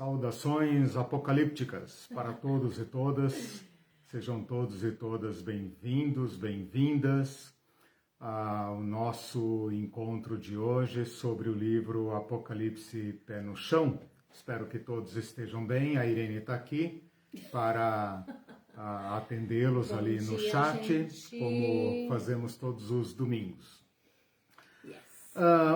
Saudações apocalípticas para todos e todas. Sejam todos e todas bem-vindos, bem-vindas ao nosso encontro de hoje sobre o livro Apocalipse Pé no Chão. Espero que todos estejam bem. A Irene está aqui para atendê-los ali no chat, gente. Como fazemos todos os domingos.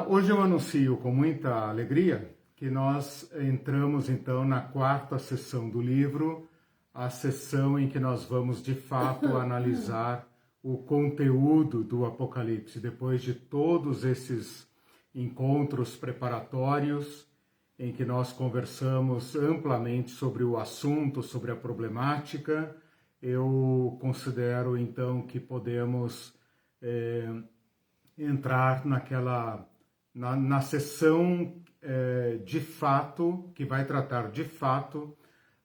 Hoje eu anuncio com muita alegria que nós entramos então na quarta sessão do livro, a sessão em que nós vamos de fato analisar o conteúdo do Apocalipse, depois de todos esses encontros preparatórios em que nós conversamos amplamente sobre o assunto, sobre a problemática. Eu considero então que podemos entrar na sessão de fato, que vai tratar de fato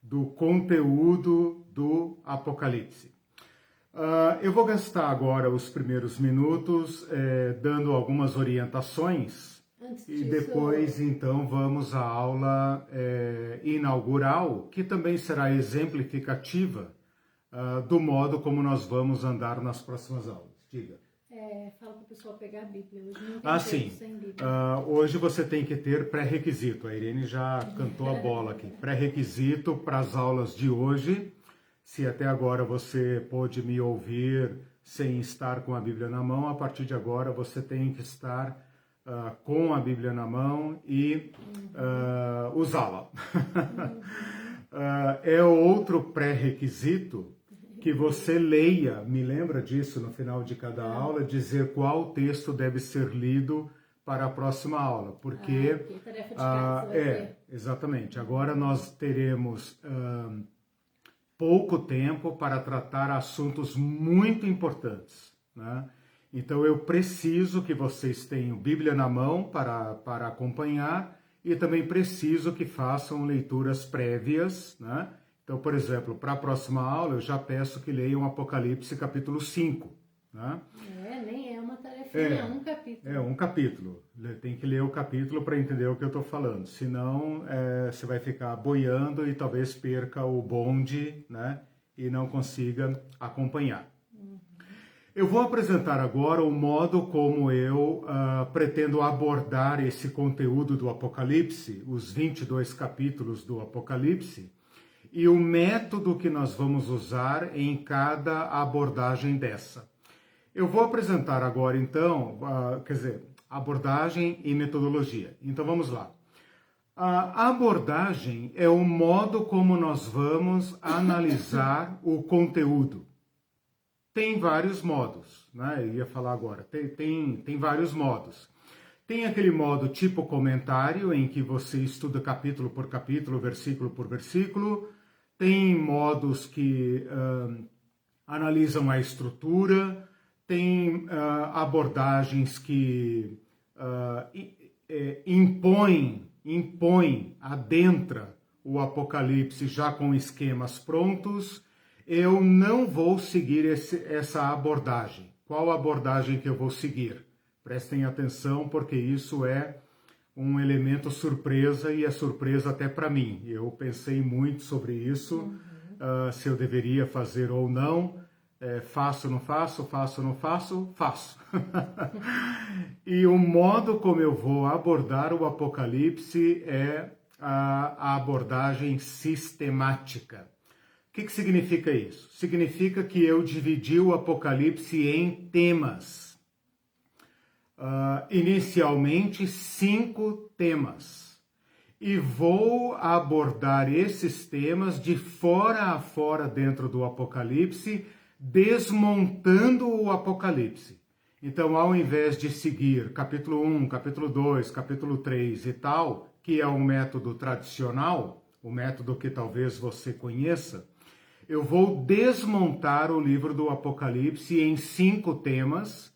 do conteúdo do Apocalipse. Eu vou gastar agora os primeiros minutos dando algumas orientações e depois então vamos à aula inaugural, que também será exemplificativa do modo como nós vamos andar nas próximas aulas. Diga. Fala para o pessoal pegar a Bíblia. Hoje não tem sim. Sem Bíblia. Hoje você tem que ter pré-requisito. A Irene já cantou a bola aqui. Pré-requisito para as aulas de hoje. Se até agora você pôde me ouvir sem estar com a Bíblia na mão, a partir de agora você tem que estar com a Bíblia na mão e usá-la. É outro pré-requisito que você leia, me lembra disso no final de cada aula, dizer qual texto deve ser lido para a próxima aula, porque tarefa de casa, exatamente. Agora nós teremos pouco tempo para tratar assuntos muito importantes, né? Então eu preciso que vocês tenham Bíblia na mão para acompanhar e também preciso que façam leituras prévias, né? Então, por exemplo, para a próxima aula, eu já peço que leiam Apocalipse capítulo 5. Né? Nem é uma tarefinha, é um capítulo. É um capítulo. Tem que ler o capítulo para entender o que eu estou falando. Senão, você vai ficar boiando e talvez perca o bonde, né? E não consiga acompanhar. Eu vou apresentar agora o modo como eu pretendo abordar esse conteúdo do Apocalipse, os 22 capítulos do Apocalipse, e o método que nós vamos usar em cada abordagem dessa. Eu vou apresentar agora, então, abordagem e metodologia. Então, vamos lá. A abordagem é o modo como nós vamos analisar o conteúdo. Tem vários modos, né? Eu ia falar agora. Tem vários modos. Tem aquele modo tipo comentário, em que você estuda capítulo por capítulo, versículo por versículo. Tem modos que analisam a estrutura, tem abordagens que impõem, adentra o Apocalipse já com esquemas prontos. Eu não vou seguir essa abordagem. Qual abordagem que eu vou seguir? Prestem atenção, porque isso é um elemento surpresa e é surpresa até para mim. Eu pensei muito sobre isso, se eu deveria fazer ou não. Faço, não faço, faço, não faço, faço. E o modo como eu vou abordar o Apocalipse é a abordagem sistemática. O que significa isso? Significa que eu dividi o Apocalipse em temas. Inicialmente 5 temas, e vou abordar esses temas de fora a fora dentro do Apocalipse, desmontando o Apocalipse. Então, ao invés de seguir capítulo 1, capítulo 2, capítulo 3 e tal, que é um método tradicional, o método que talvez você conheça, eu vou desmontar o livro do Apocalipse em 5 temas,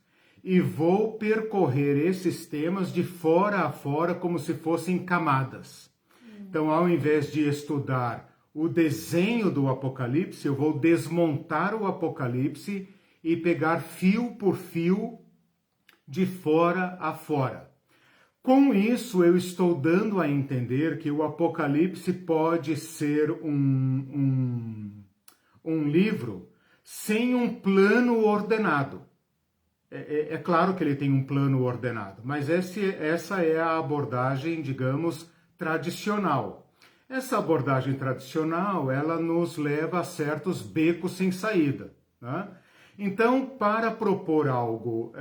e vou percorrer esses temas de fora a fora como se fossem camadas. Então, ao invés de estudar o desenho do Apocalipse, eu vou desmontar o Apocalipse e pegar fio por fio de fora a fora. Com isso, eu estou dando a entender que o Apocalipse pode ser um livro sem um plano ordenado. É claro que ele tem um plano ordenado, mas essa é a abordagem, digamos, tradicional. Essa abordagem tradicional, ela nos leva a certos becos sem saída, né? Então, para propor algo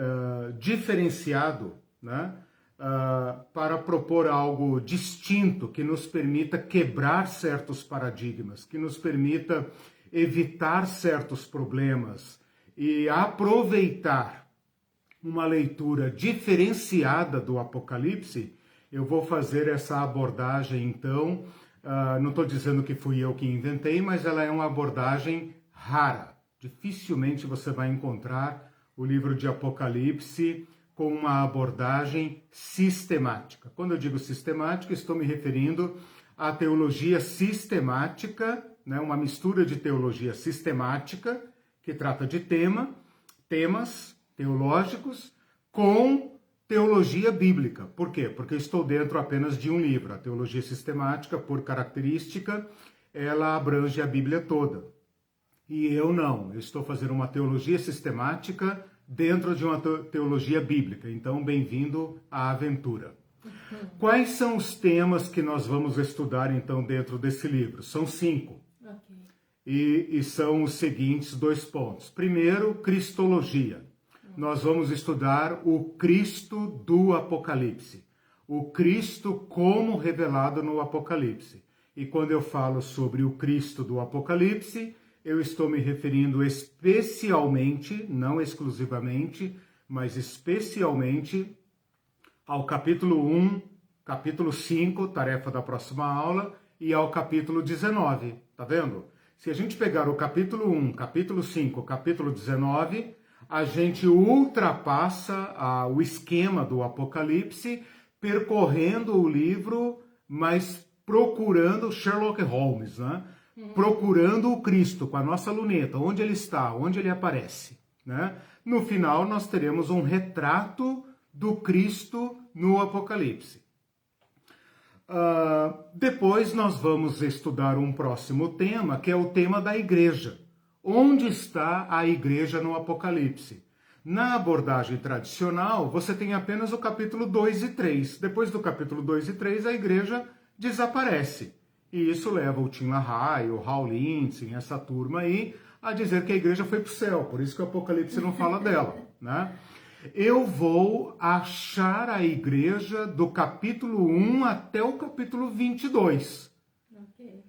diferenciado, né? Para propor algo distinto, que nos permita quebrar certos paradigmas, que nos permita evitar certos problemas e aproveitar uma leitura diferenciada do Apocalipse, eu vou fazer essa abordagem, então, não estou dizendo que fui eu que inventei, mas ela é uma abordagem rara. Dificilmente você vai encontrar o livro de Apocalipse com uma abordagem sistemática. Quando eu digo sistemática, estou me referindo à teologia sistemática, né, uma mistura de teologia sistemática, que trata de temas teológicos, com teologia bíblica. Por quê? Porque eu estou dentro apenas de um livro. A teologia sistemática, por característica, ela abrange a Bíblia toda. E eu não. Eu estou fazendo uma teologia sistemática dentro de uma teologia bíblica. Então, bem-vindo à aventura. Quais são os temas que nós vamos estudar, então, dentro desse livro? São 5. Okay. E são os seguintes 2 pontos. Primeiro, Cristologia. Nós vamos estudar o Cristo do Apocalipse. O Cristo como revelado no Apocalipse. E quando eu falo sobre o Cristo do Apocalipse, eu estou me referindo especialmente, não exclusivamente, mas especialmente ao capítulo 1, capítulo 5, tarefa da próxima aula, e ao capítulo 19, tá vendo? Se a gente pegar o capítulo 1, capítulo 5, capítulo 19, a gente ultrapassa o esquema do Apocalipse, percorrendo o livro, mas procurando Sherlock Holmes, né? Procurando o Cristo com a nossa luneta, onde ele está, onde ele aparece, né? No final, nós teremos um retrato do Cristo no Apocalipse. Depois nós vamos estudar um próximo tema, que é o tema da igreja. Onde está a igreja no Apocalipse? Na abordagem tradicional, você tem apenas o capítulo 2 e 3. Depois do capítulo 2 e 3, a igreja desaparece. E isso leva o Tim LaHaye, o Hal Lindsey, essa turma aí, a dizer que a igreja foi para o céu. Por isso que o Apocalipse não fala dela, né? Eu vou achar a igreja do capítulo 1 até o capítulo 22. Okay.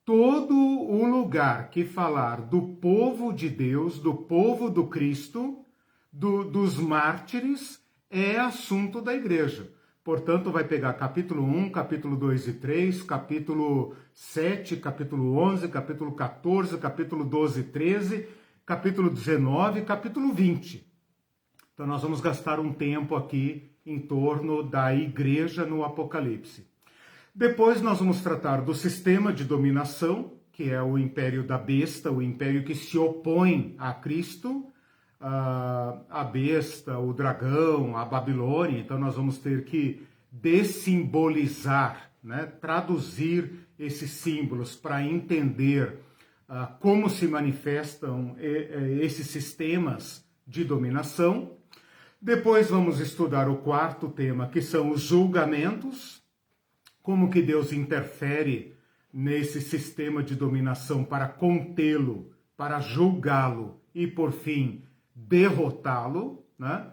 Todo o lugar que falar do povo de Deus, do povo do Cristo, dos mártires, é assunto da igreja. Portanto, vai pegar capítulo 1, capítulo 2 e 3, capítulo 7, capítulo 11, capítulo 14, capítulo 12 e 13, capítulo 19 e capítulo 20. Então, nós vamos gastar um tempo aqui em torno da igreja no Apocalipse. Depois, nós vamos tratar do sistema de dominação, que é o império da besta, o império que se opõe a Cristo, a besta, o dragão, a Babilônia. Então nós vamos ter que dessimbolizar, né, traduzir esses símbolos para entender como se manifestam esses sistemas de dominação. Depois vamos estudar o quarto tema, que são os julgamentos, como que Deus interfere nesse sistema de dominação para contê-lo, para julgá-lo e, por fim, derrotá-lo, né?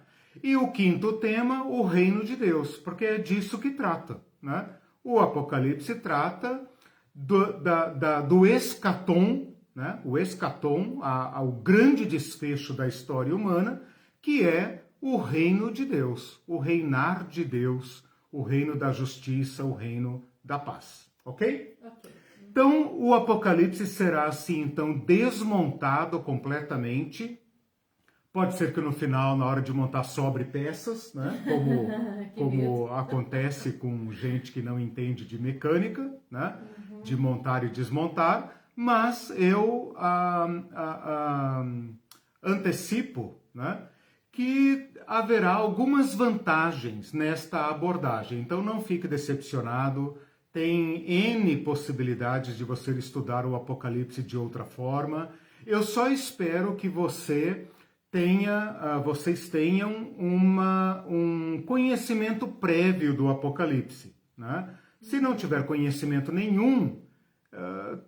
E o quinto tema, o reino de Deus, porque é disso que trata, né? O Apocalipse trata do escatom, né? O escatom, o grande desfecho da história humana, que é o reino de Deus, o reinar de Deus, o reino da justiça, o reino da paz, ok? Ok. Então, o Apocalipse será assim, então, desmontado completamente. Pode ser que no final, na hora de montar, sobre peças, né? Como acontece com gente que não entende de mecânica, né? De montar e desmontar. Mas eu antecipo, né? que haverá algumas vantagens nesta abordagem. Então não fique decepcionado, tem N possibilidades de você estudar o Apocalipse de outra forma. Eu só espero que vocês tenham um conhecimento prévio do Apocalipse, né? Se não tiver conhecimento nenhum,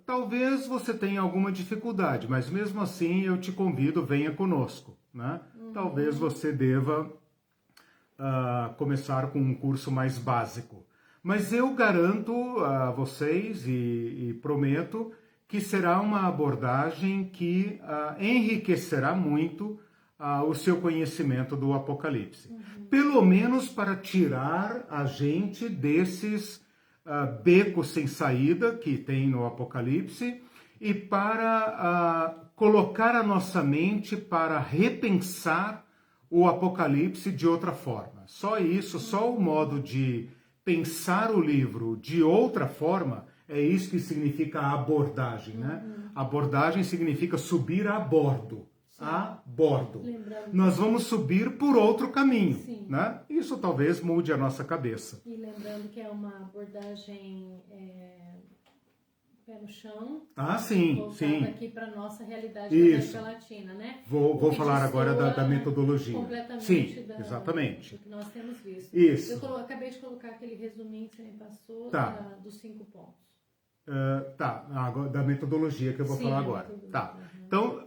talvez você tenha alguma dificuldade, mas mesmo assim eu te convido, venha conosco, né? Talvez você deva começar com um curso mais básico. Mas eu garanto a vocês e prometo que será uma abordagem que enriquecerá muito o seu conhecimento do Apocalipse. Pelo menos para tirar a gente desses becos sem saída que tem no Apocalipse e para colocar a nossa mente para repensar o Apocalipse de outra forma. Só isso, só o modo de pensar o livro de outra forma, é isso que significa abordagem, né? Abordagem significa subir a bordo. Sim. A bordo. Nós vamos subir por outro caminho, sim, né? Isso talvez mude a nossa cabeça. E lembrando que é uma abordagem pé no chão. Sim, sim. Aqui para a nossa realidade da América Latina, né? Vou falar agora da metodologia. Completamente. Sim, exatamente. Do que nós temos visto. Isso. Eu acabei de colocar aquele resuminho que você me passou dos 5 pontos. Da metodologia que eu vou falar agora. Tá. Então,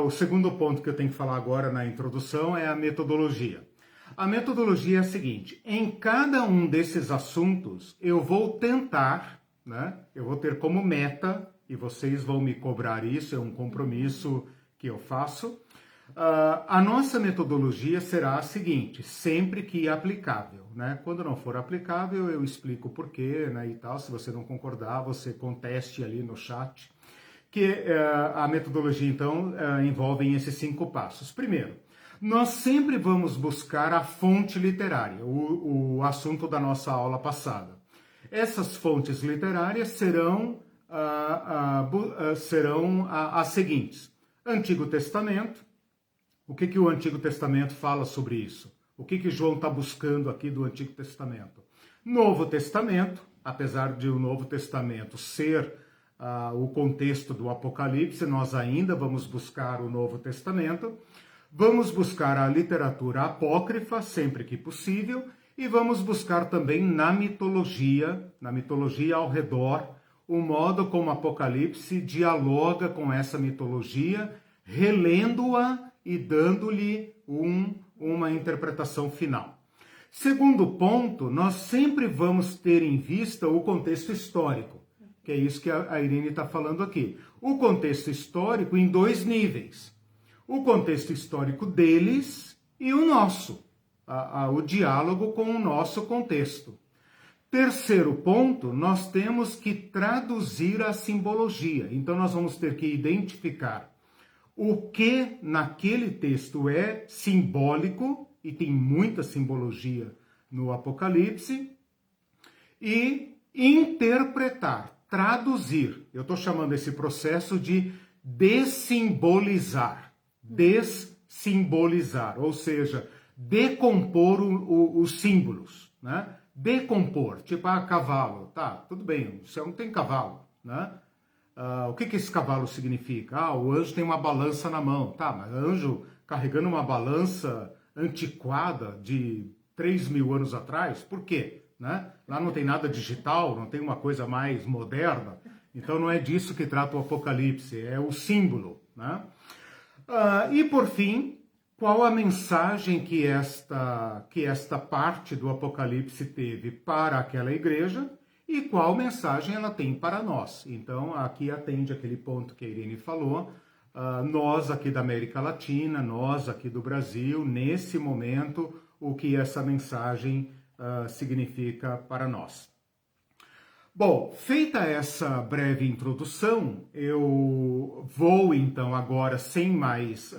o segundo ponto que eu tenho que falar agora na introdução é a metodologia. A metodologia é a seguinte: em cada um desses assuntos eu vou tentar, né? Eu vou ter como meta, e vocês vão me cobrar isso, é um compromisso que eu faço. A nossa metodologia será a seguinte, sempre que aplicável, né? Quando não for aplicável, eu explico o porquê, né, e tal. Se você não concordar, você conteste ali no chat. Que a metodologia, então, envolve esses 5 passos. Primeiro, nós sempre vamos buscar a fonte literária, o assunto da nossa aula passada. Essas fontes literárias serão as seguintes: Antigo Testamento. O que o Antigo Testamento fala sobre isso? O que João está buscando aqui do Antigo Testamento? Novo Testamento, apesar de o Novo Testamento ser o contexto do Apocalipse, nós ainda vamos buscar o Novo Testamento. Vamos buscar a literatura apócrifa, sempre que possível, e vamos buscar também na mitologia ao redor, o modo como o Apocalipse dialoga com essa mitologia, relendo-a e dando-lhe uma interpretação final. Segundo ponto, nós sempre vamos ter em vista o contexto histórico, que é isso que a Irene está falando aqui. O contexto histórico em 2 níveis. O contexto histórico deles e o nosso, o diálogo com o nosso contexto. Terceiro ponto, nós temos que traduzir a simbologia. Então nós vamos ter que identificar o que naquele texto é simbólico, e tem muita simbologia no Apocalipse, e interpretar, traduzir. Eu estou chamando esse processo de dessimbolizar. Dessimbolizar, ou seja, decompor os símbolos, né? Decompor, tipo, cavalo, tá, tudo bem, o céu não tem cavalo, né? O que esse cavalo significa? O anjo tem uma balança na mão, tá, mas anjo carregando uma balança antiquada de 3.000 anos atrás, por quê? Né? Lá não tem nada digital, não tem uma coisa mais moderna, então não é disso que trata o Apocalipse, é o símbolo, né? E por fim, qual a mensagem que esta parte do Apocalipse teve para aquela igreja e qual mensagem ela tem para nós. Então, aqui atende aquele ponto que a Irene falou, nós aqui da América Latina, nós aqui do Brasil, nesse momento, o que essa mensagem significa para nós. Bom, feita essa breve introdução, eu vou então agora, sem mais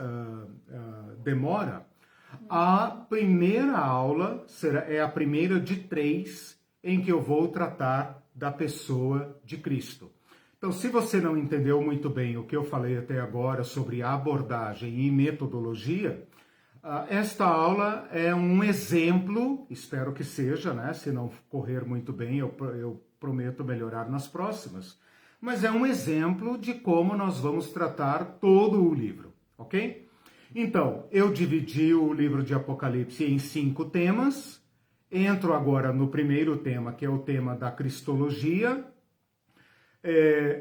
demora, a primeira aula é a primeira de 3 em que eu vou tratar da pessoa de Cristo. Então, se você não entendeu muito bem o que eu falei até agora sobre abordagem e metodologia, Esta aula é um exemplo, espero que seja, né? Se não correr muito bem, eu prometo melhorar nas próximas. Mas é um exemplo de como nós vamos tratar todo o livro, ok? Então, eu dividi o livro de Apocalipse em 5 temas. Entro agora no primeiro tema, que é o tema da Cristologia.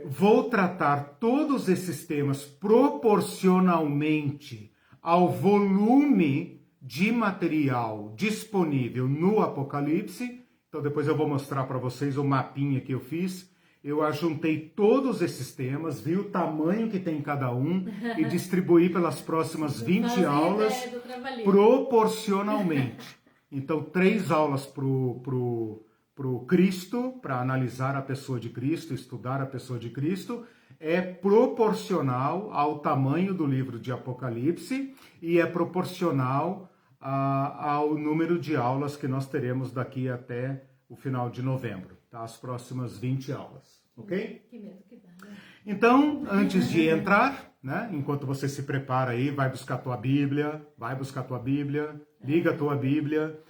Vou tratar todos esses temas proporcionalmente ao volume de material disponível no Apocalipse. Então, depois eu vou mostrar para vocês o mapinha que eu fiz. Eu ajuntei todos esses temas, vi o tamanho que tem cada um e distribuí pelas próximas 20 aulas proporcionalmente. Então, 3 aulas pro Cristo, para analisar a pessoa de Cristo, estudar a pessoa de Cristo, é proporcional ao tamanho do livro de Apocalipse e é proporcional ao número de aulas que nós teremos daqui até o final de novembro, tá? As próximas 20 aulas, ok? Que medo que dá, né? Então, antes de entrar, né, enquanto você se prepara aí, vai buscar a tua Bíblia, liga a tua Bíblia,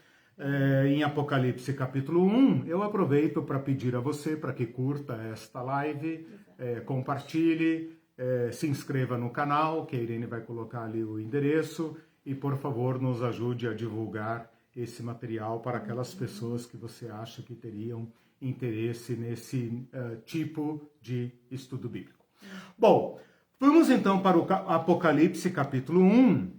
em Apocalipse capítulo 1, eu aproveito para pedir a você para que curta esta live, compartilhe, se inscreva no canal, que a Irene vai colocar ali o endereço, e por favor nos ajude a divulgar esse material para aquelas pessoas que você acha que teriam interesse nesse tipo de estudo bíblico. Bom, vamos então para o Apocalipse capítulo 1,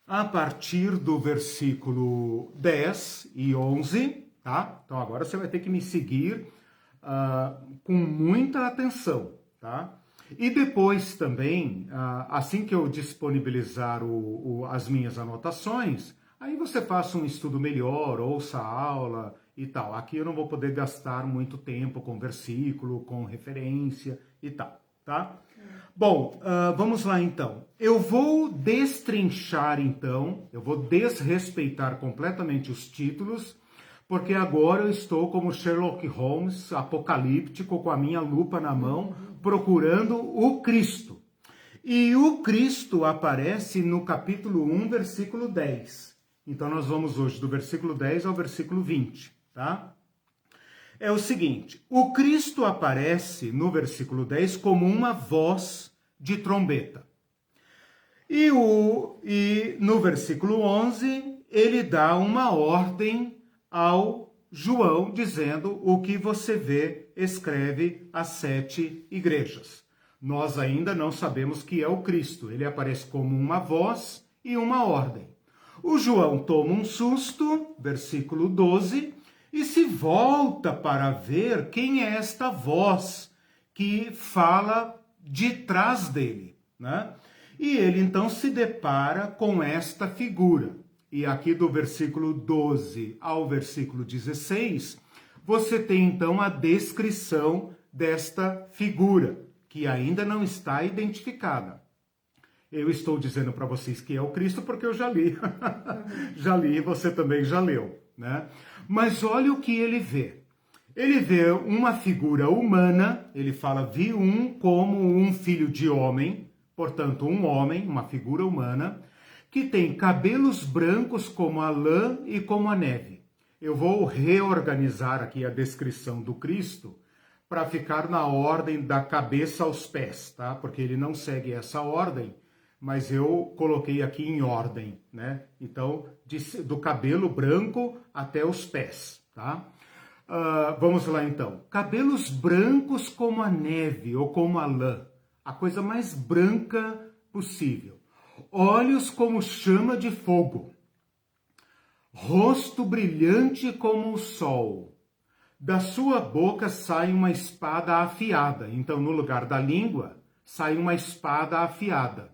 a partir do versículo 10 e 11, tá? Então agora você vai ter que me seguir com muita atenção, tá? E depois também, assim que eu disponibilizar as minhas anotações, aí você faça um estudo melhor, ouça a aula e tal. Aqui eu não vou poder gastar muito tempo com versículo, com referência e tal, tá? Bom, vamos lá então. Eu vou destrinchar então, eu vou desrespeitar completamente os títulos, porque agora eu estou como Sherlock Holmes, apocalíptico, com a minha lupa na mão, procurando o Cristo. E o Cristo aparece no capítulo 1, versículo 10. Então nós vamos hoje do versículo 10 ao versículo 20, tá? É o seguinte, o Cristo aparece no versículo 10 como uma voz de trombeta. E no versículo 11, ele dá uma ordem ao João, dizendo: o que você vê, escreve às 7 igrejas. Nós ainda não sabemos que é o Cristo. Ele aparece como uma voz e uma ordem. O João toma um susto, versículo 12, e se volta para ver quem é esta voz que fala de trás dele, né? E ele então se depara com esta figura. E aqui do versículo 12 ao versículo 16, você tem então a descrição desta figura, que ainda não está identificada. Eu estou dizendo para vocês que é o Cristo porque eu já li. Já li, você também já leu, né? Mas olha o que ele vê. Ele vê uma figura humana, ele fala, vi como um filho de homem, portanto um homem, uma figura humana, que tem cabelos brancos como a lã e como a neve. Eu vou reorganizar aqui a descrição do Cristo para ficar na ordem da cabeça aos pés, tá? Porque ele não segue essa ordem, mas eu coloquei aqui em ordem, né? Então, do cabelo branco até os pés, tá? Vamos lá então. Cabelos brancos como a neve ou como a lã, a coisa mais branca possível. Olhos como chama de fogo, rosto brilhante como o sol. Da sua boca sai uma espada afiada. Então, no lugar da língua, sai uma espada afiada.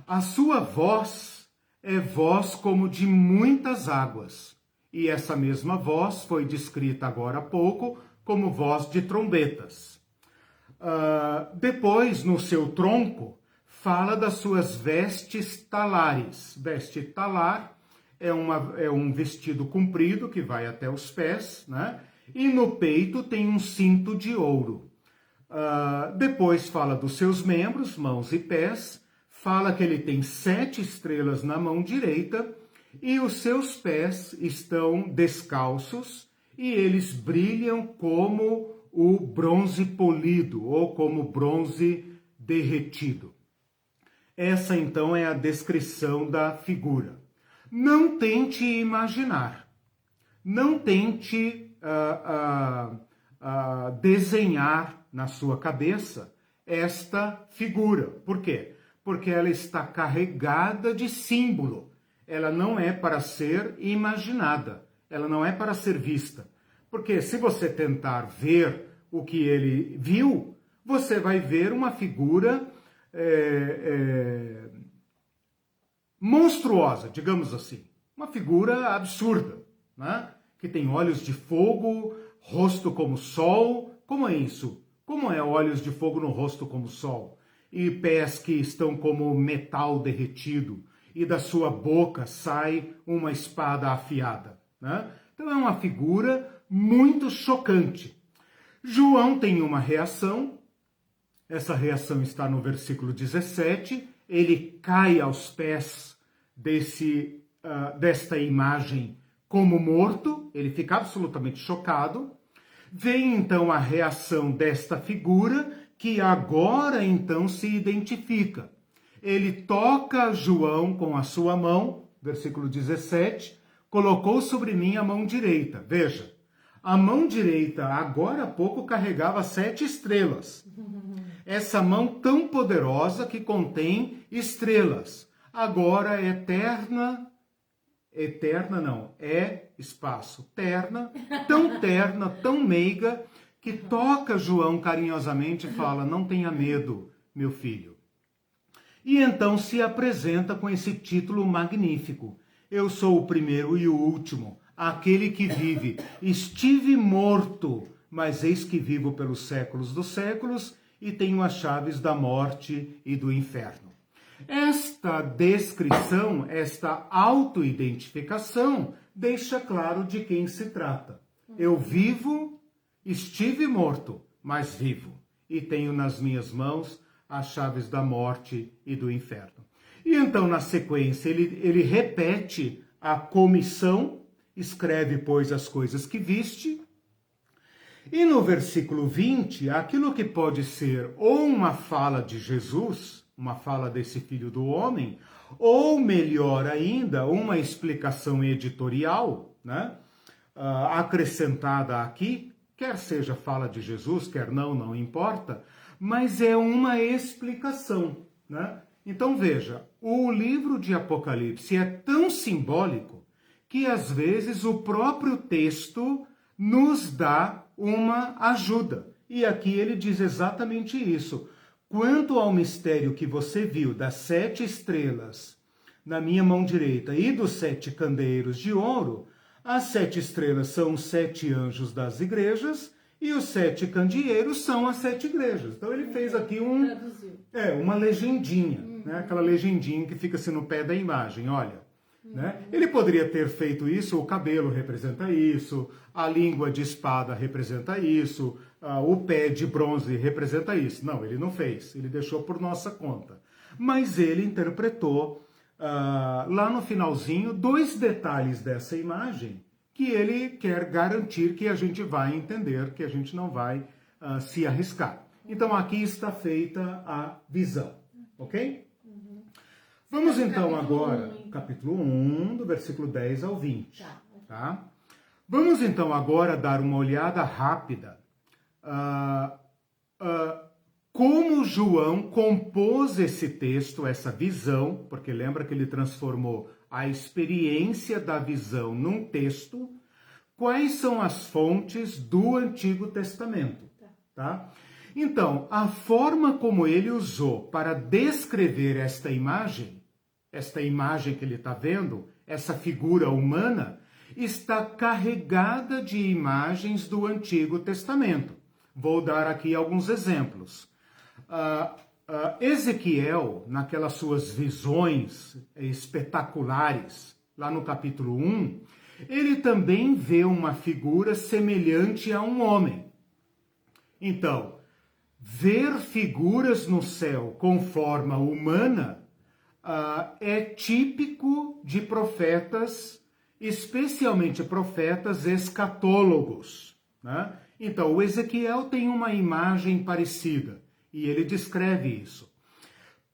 A sua voz é voz como de muitas águas. E essa mesma voz foi descrita agora há pouco como voz de trombetas. Depois, no seu tronco, fala das suas vestes talares. Veste talar é um vestido comprido que vai até os pés, né? E no peito tem um cinto de ouro. Depois fala dos seus membros, mãos e pés, fala que ele tem 7 estrelas na mão direita e os seus pés estão descalços e eles brilham como o bronze polido ou como bronze derretido. Essa então é a descrição da figura. Não tente imaginar, não tente desenhar na sua cabeça esta figura. Por quê? Porque ela está carregada de símbolo. Ela não é para ser imaginada, ela não é para ser vista. Porque se você tentar ver o que ele viu, você vai ver uma figura monstruosa, digamos assim. Uma figura absurda, né? Que tem olhos de fogo, rosto como sol. Como é isso? Como é olhos de fogo no rosto como sol? E pés que estão como metal derretido, e da sua boca sai uma espada afiada, né? Então é uma figura muito chocante. João tem uma reação, essa reação está no versículo 17, ele cai aos pés desta imagem como morto, ele fica absolutamente chocado. Vem então a reação desta figura, que agora então se identifica. Ele toca João com a sua mão, versículo 17, colocou sobre mim a mão direita. Veja, a mão direita agora há pouco carregava 7 estrelas. Essa mão tão poderosa que contém estrelas. Agora é terna, espaço, terna, tão meiga, que toca João carinhosamente e fala, não tenha medo, meu filho. E então se apresenta com esse título magnífico. Eu sou o primeiro e o último, aquele que vive. Estive morto, mas eis que vivo pelos séculos dos séculos e tenho as chaves da morte e do inferno. Esta descrição, esta autoidentificação, deixa claro de quem se trata. Eu vivo, estive morto, mas vivo, e tenho nas minhas mãos as chaves da morte e do inferno. E então, na sequência, ele repete a comissão, escreve, pois, as coisas que viste. E no versículo 20, aquilo que pode ser ou uma fala de Jesus, uma fala desse Filho do Homem, ou melhor ainda, uma explicação editorial, né, acrescentada aqui, quer seja fala de Jesus, quer não importa, mas é uma explicação, né? Então veja, o livro de Apocalipse é tão simbólico que às vezes o próprio texto nos dá uma ajuda. E aqui ele diz exatamente isso. Quanto ao mistério que você viu das 7 estrelas na minha mão direita e dos 7 candeeiros de ouro, as 7 estrelas são os 7 anjos das igrejas e os 7 candeeiros são as 7 igrejas. Então ele fez aqui uma legendinha, né? Aquela legendinha que fica assim no pé da imagem, olha. Né? Ele poderia ter feito isso, o cabelo representa isso, a língua de espada representa isso, o pé de bronze representa isso. Não, ele não fez, ele deixou por nossa conta. Mas ele interpretou lá no finalzinho 2 detalhes dessa imagem que ele quer garantir que a gente vai entender, que a gente não vai se arriscar. Então aqui está feita a visão, ok? Vamos então agora, capítulo 1, do versículo 10 ao 20. Tá? Vamos então agora dar uma olhada rápida como João compôs esse texto, essa visão, porque lembra que ele transformou a experiência da visão num texto. Quais são as fontes do Antigo Testamento? Tá? Então, a forma como ele usou para descrever esta imagem que ele está vendo, essa figura humana, está carregada de imagens do Antigo Testamento. Vou dar aqui alguns exemplos. Ezequiel, naquelas suas visões espetaculares, lá no capítulo 1, ele também vê uma figura semelhante a um homem. Então, ver figuras no céu com forma humana é típico de profetas, especialmente profetas escatólogos, né? Então, o Ezequiel tem uma imagem parecida e ele descreve isso.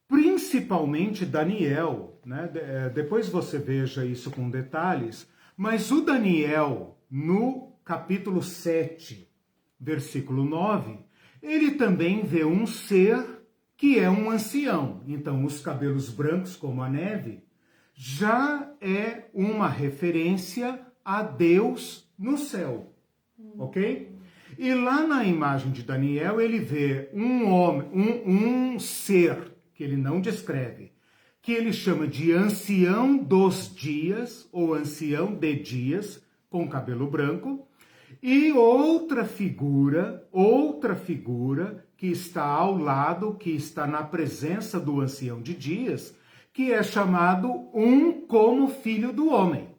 Principalmente Daniel, né? Depois você veja isso com detalhes, mas o Daniel, no capítulo 7, versículo 9, ele também vê um ser que é um ancião. Então, os cabelos brancos como a neve já é uma referência a Deus no céu, ok? E lá na imagem de Daniel, ele vê um homem, um ser que ele não descreve, que ele chama de ancião dos dias, ou ancião de dias, com cabelo branco, e outra figura que está ao lado, que está na presença do ancião de dias, que é chamado um como filho do homem.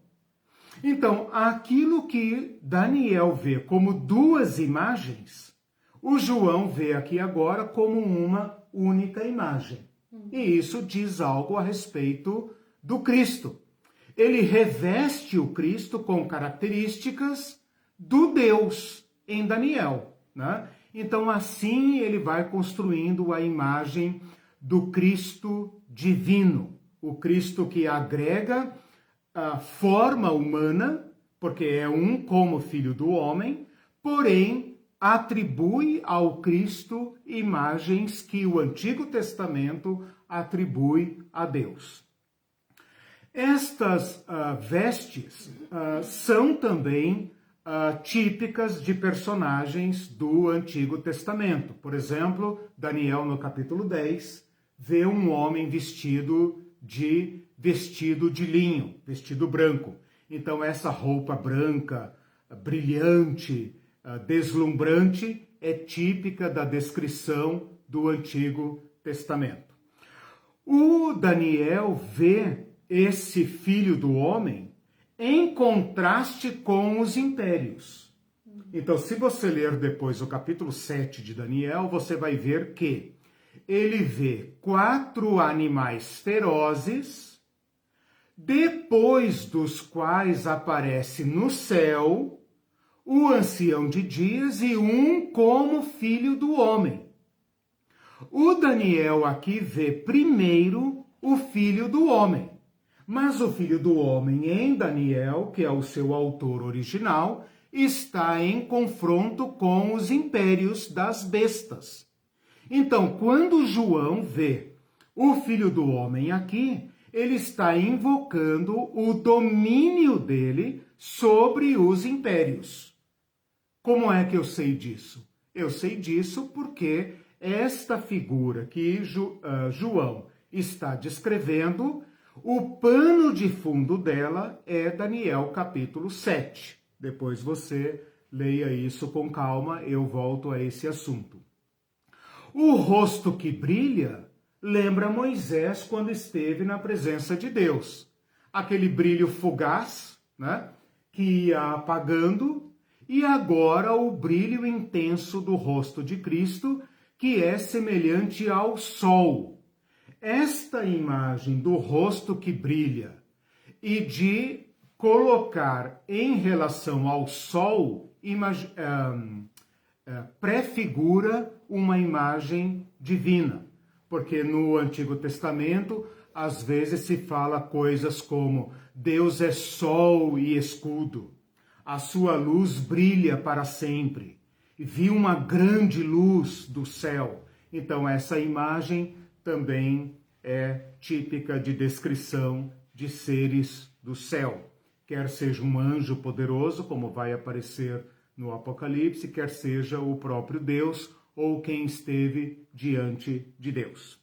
Então, aquilo que Daniel vê como duas imagens, o João vê aqui agora como uma única imagem. E isso diz algo a respeito do Cristo. Ele reveste o Cristo com características do Deus em Daniel, né? Então, assim ele vai construindo a imagem do Cristo divino, o Cristo que agrega a forma humana, porque é um como filho do homem, porém atribui ao Cristo imagens que o Antigo Testamento atribui a Deus. Estas vestes são também típicas de personagens do Antigo Testamento. Por exemplo, Daniel, no capítulo 10, vê um homem vestido de linho, vestido branco. Então, essa roupa branca, brilhante, deslumbrante, é típica da descrição do Antigo Testamento. O Daniel vê esse filho do homem em contraste com os impérios. Então, se você ler depois o capítulo 7 de Daniel, você vai ver que ele vê 4 animais ferozes, depois dos quais aparece no céu o ancião de dias e um como filho do homem. O Daniel aqui vê primeiro o filho do homem, mas o filho do homem em Daniel, que é o seu autor original, está em confronto com os impérios das bestas. Então, quando João vê o filho do homem aqui, ele está invocando o domínio dele sobre os impérios. Como é que eu sei disso? Eu sei disso porque esta figura que João está descrevendo, o pano de fundo dela é Daniel capítulo 7. Depois você leia isso com calma, eu volto a esse assunto. O rosto que brilha lembra Moisés quando esteve na presença de Deus. Aquele brilho fugaz, né, que ia apagando, e agora o brilho intenso do rosto de Cristo, que é semelhante ao sol. Esta imagem do rosto que brilha e de colocar em relação ao sol, prefigura uma imagem divina. Porque no Antigo Testamento, às vezes se fala coisas como Deus é sol e escudo, a sua luz brilha para sempre, vi uma grande luz do céu. Então essa imagem também é típica de descrição de seres do céu, quer seja um anjo poderoso, como vai aparecer no Apocalipse, quer seja o próprio Deus ou quem esteve diante de Deus.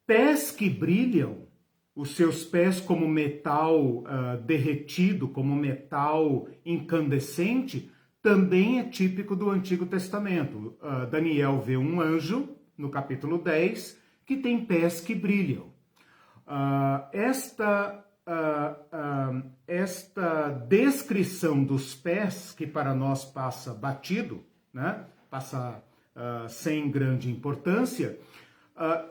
Pés que brilham, os seus pés como metal derretido, como metal incandescente, também é típico do Antigo Testamento. Daniel vê um anjo, no capítulo 10, que tem pés que brilham. Esta descrição dos pés, que para nós passa batido, né? Passa sem grande importância,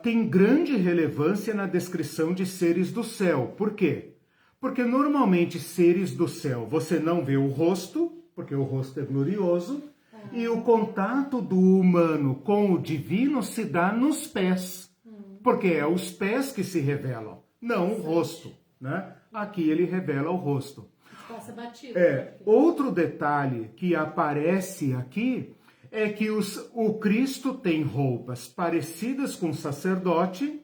tem grande relevância na descrição de seres do céu. Por quê? Porque normalmente seres do céu você não vê o rosto, porque o rosto é glorioso, e o contato do humano com o divino se dá nos pés, porque é os pés que se revelam, não o rosto, né? Aqui ele revela o rosto. Passa batido. Outro detalhe que aparece aqui é que o Cristo tem roupas parecidas com o sacerdote,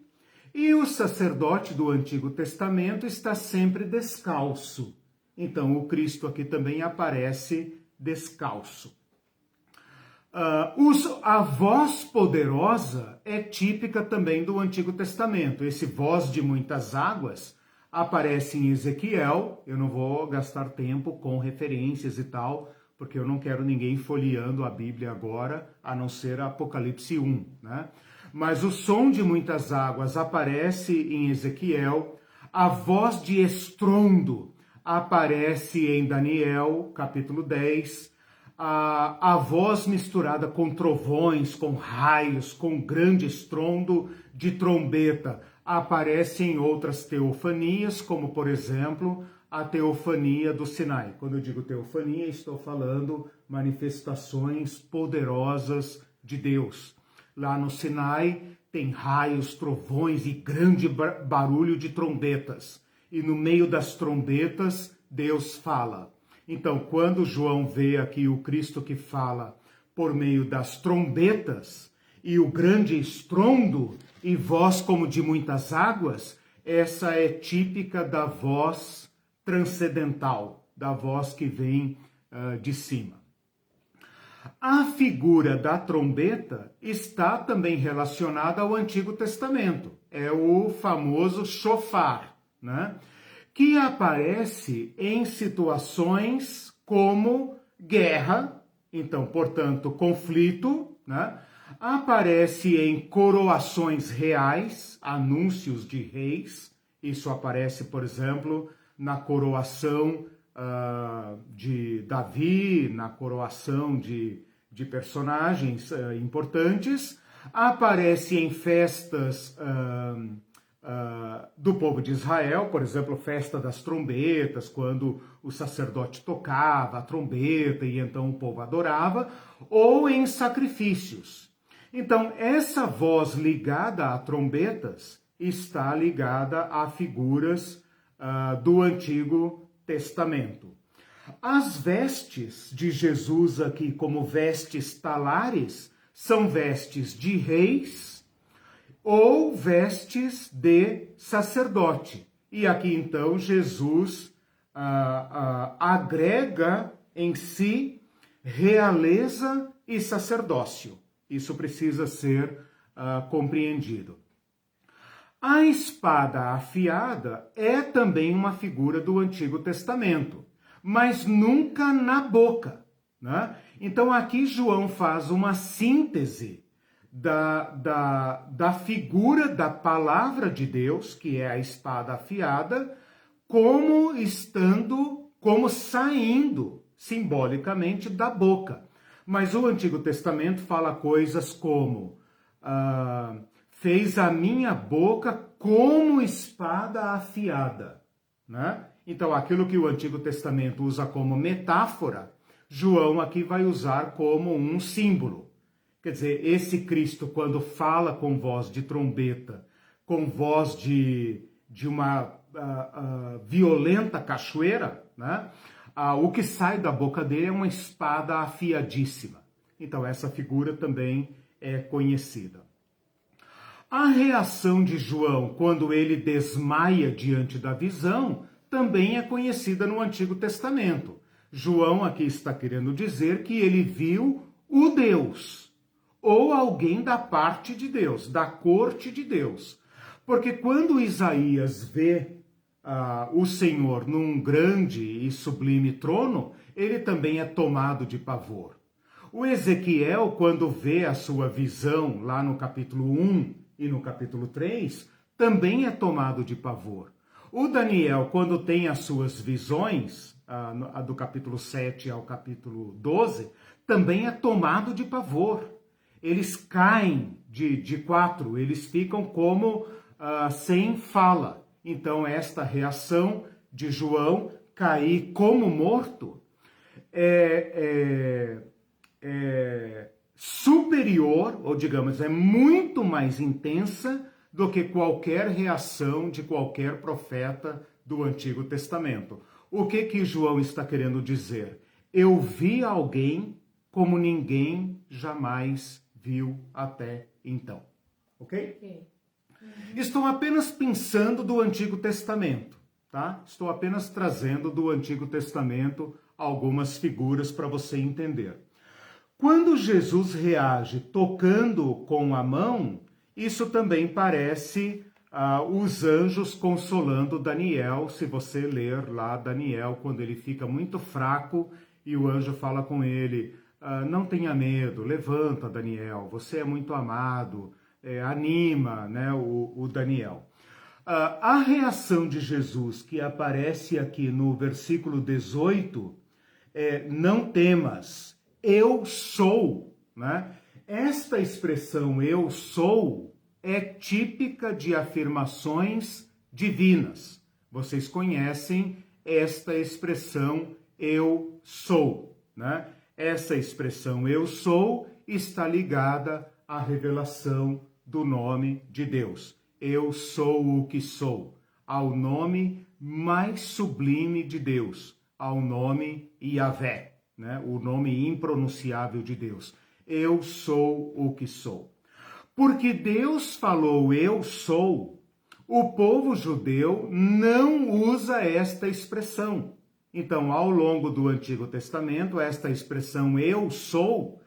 e o sacerdote do Antigo Testamento está sempre descalço. Então, o Cristo aqui também aparece descalço. A voz poderosa é típica também do Antigo Testamento. Esse voz de muitas águas aparece em Ezequiel. Eu não vou gastar tempo com referências e tal, porque eu não quero ninguém folheando a Bíblia agora, a não ser Apocalipse 1, né? Mas o som de muitas águas aparece em Ezequiel, a voz de estrondo aparece em Daniel, capítulo 10, a voz misturada com trovões, com raios, com grande estrondo de trombeta aparece em outras teofanias, como por exemplo a teofania do Sinai. Quando eu digo teofania, estou falando manifestações poderosas de Deus. Lá no Sinai tem raios, trovões e grande barulho de trombetas. E no meio das trombetas, Deus fala. Então, quando João vê aqui o Cristo que fala por meio das trombetas e o grande estrondo e voz como de muitas águas, essa é típica da voz transcendental, da voz que vem de cima. A figura da trombeta está também relacionada ao Antigo Testamento. É o famoso shofar, né? Que aparece em situações como guerra, então, portanto, conflito, né? Aparece em coroações reais, anúncios de reis. Isso aparece, por exemplo, na coroação de Davi, na coroação de personagens importantes, aparece em festas do povo de Israel, por exemplo, festa das trombetas, quando o sacerdote tocava a trombeta e então o povo adorava, ou em sacrifícios. Então, essa voz ligada a trombetas está ligada a figuras do Antigo Testamento. As vestes de Jesus aqui, como vestes talares, são vestes de reis ou vestes de sacerdote. E aqui então Jesus agrega em si realeza e sacerdócio. Isso precisa ser compreendido. A espada afiada é também uma figura do Antigo Testamento, mas nunca na boca, né? Então aqui João faz uma síntese da figura da palavra de Deus, que é a espada afiada, como saindo simbolicamente da boca. Mas o Antigo Testamento fala coisas como fez a minha boca como espada afiada, né? Então, aquilo que o Antigo Testamento usa como metáfora, João aqui vai usar como um símbolo. Quer dizer, esse Cristo, quando fala com voz de trombeta, com voz de uma violenta cachoeira, né? O que sai da boca dele é uma espada afiadíssima. Então, essa figura também é conhecida. A reação de João quando ele desmaia diante da visão também é conhecida no Antigo Testamento. João aqui está querendo dizer que ele viu o Deus, ou alguém da parte de Deus, da corte de Deus. Porque quando Isaías vê o Senhor num grande e sublime trono, ele também é tomado de pavor. O Ezequiel, quando vê a sua visão lá no capítulo 1, e no capítulo 3, também é tomado de pavor. O Daniel, quando tem as suas visões, a do capítulo 7 ao capítulo 12, também é tomado de pavor. Eles caem de 4, eles ficam como sem fala. Então, esta reação de João cair como morto é superior, ou digamos, é muito mais intensa do que qualquer reação de qualquer profeta do Antigo Testamento. O que João está querendo dizer? Eu vi alguém como ninguém jamais viu até então. Ok? Ok. Estou apenas pensando do Antigo Testamento, tá? Estou apenas trazendo do Antigo Testamento algumas figuras para você entender. Quando Jesus reage tocando com a mão, isso também parece os anjos consolando Daniel. Se você ler lá Daniel, quando ele fica muito fraco e o anjo fala com ele, não tenha medo, levanta Daniel, você é muito amado, anima, né, o Daniel. A reação de Jesus que aparece aqui no versículo 18 é: não temas, eu sou, né? Esta expressão eu sou é típica de afirmações divinas. Vocês conhecem esta expressão eu sou, né? Essa expressão eu sou está ligada à revelação do nome de Deus. Eu sou o que sou, ao nome mais sublime de Deus, ao nome Yahvé, né? O nome impronunciável de Deus. Eu sou o que sou. Porque Deus falou eu sou, o povo judeu não usa esta expressão. Então, ao longo do Antigo Testamento, esta expressão eu sou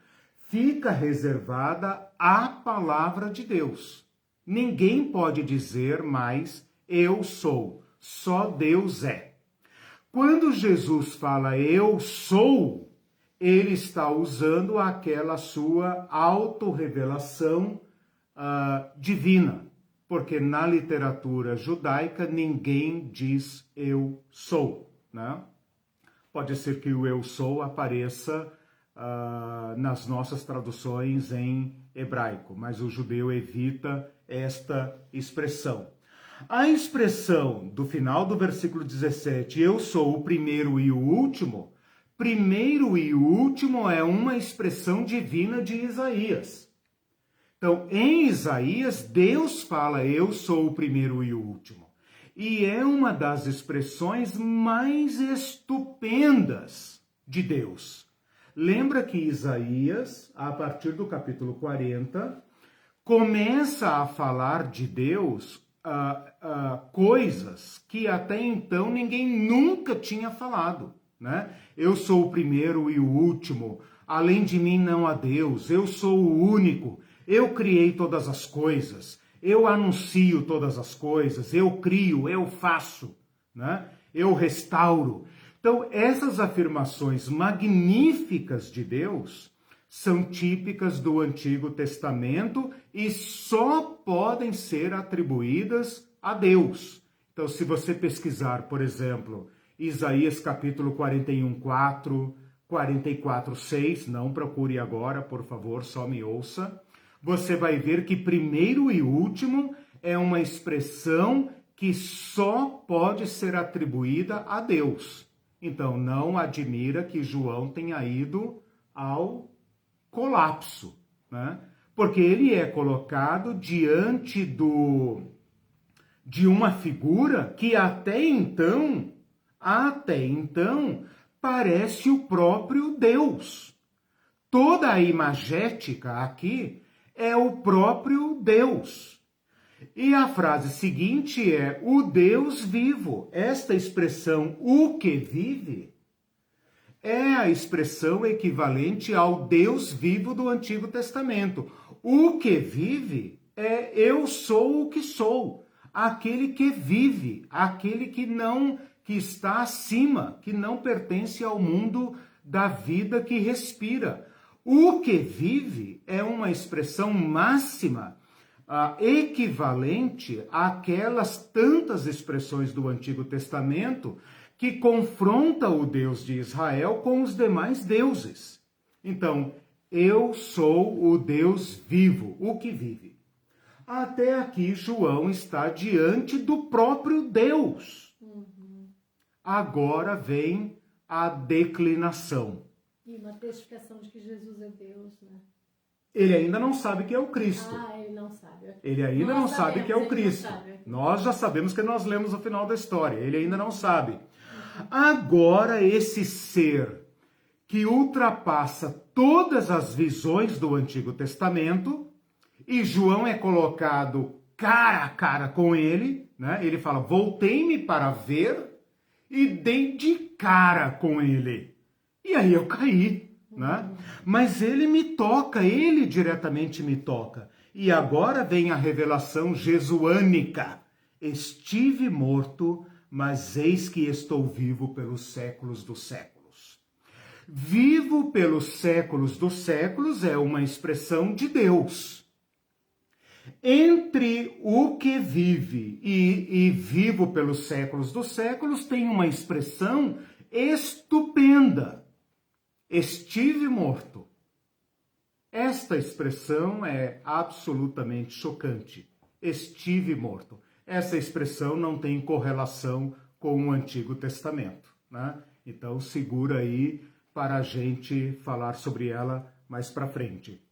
fica reservada à palavra de Deus. Ninguém pode dizer mais eu sou, só Deus é. Quando Jesus fala eu sou, ele está usando aquela sua autorrevelação divina, porque na literatura judaica ninguém diz eu sou, né? Pode ser que o eu sou apareça nas nossas traduções em hebraico, mas o judeu evita esta expressão. A expressão do final do versículo 17, eu sou o primeiro e o último, primeiro e último é uma expressão divina de Isaías. Então, em Isaías, Deus fala, eu sou o primeiro e o último. E é uma das expressões mais estupendas de Deus. Lembra que Isaías, a partir do capítulo 40, começa a falar de Deus coisas que até então ninguém nunca tinha falado, né? Eu sou o primeiro e o último, além de mim não há Deus, eu sou o único, eu criei todas as coisas, eu anuncio todas as coisas, eu crio, eu faço, né? Eu restauro. Então, essas afirmações magníficas de Deus são típicas do Antigo Testamento e só podem ser atribuídas a Deus. Então, se você pesquisar, por exemplo, Isaías capítulo 41, 4, 44, 6, não procure agora, por favor, só me ouça, você vai ver que primeiro e último é uma expressão que só pode ser atribuída a Deus. Então, não admira que João tenha ido ao colapso, né? Porque ele é colocado diante de uma figura que até então, parece o próprio Deus. Toda a imagética aqui é o próprio Deus. E a frase seguinte é o Deus vivo. Esta expressão, o que vive, é a expressão equivalente ao Deus vivo do Antigo Testamento. O que vive é eu sou o que sou, aquele que vive, aquele que está acima, que não pertence ao mundo da vida que respira. O que vive é uma expressão máxima, equivalente àquelas tantas expressões do Antigo Testamento que confronta o Deus de Israel com os demais deuses. Então, Eu sou o Deus vivo, o que vive. Até aqui João está diante do próprio Deus. Agora vem a declinação. E uma testificação de que Jesus é Deus, né? Ele ainda não sabe que é o Cristo. Ele não sabe. Ele ainda não sabe que é o Cristo. Nós já sabemos que nós lemos o final da história. Ele ainda não sabe. Agora esse ser que ultrapassa todas as visões do Antigo Testamento, e João é colocado cara a cara com ele, né? Ele fala, voltei-me para ver e dei de cara com ele. E aí eu caí, né? Mas ele me toca, ele diretamente me toca. E agora vem a revelação jesuânica. Estive morto, mas eis que estou vivo pelos séculos dos séculos. Vivo pelos séculos dos séculos é uma expressão de Deus. Entre o que vive e vivo pelos séculos dos séculos tem uma expressão estupenda. Estive morto. Esta expressão é absolutamente chocante. Estive morto. Essa expressão não tem correlação com o Antigo Testamento, né? Então segura aí para a gente falar sobre ela mais para frente.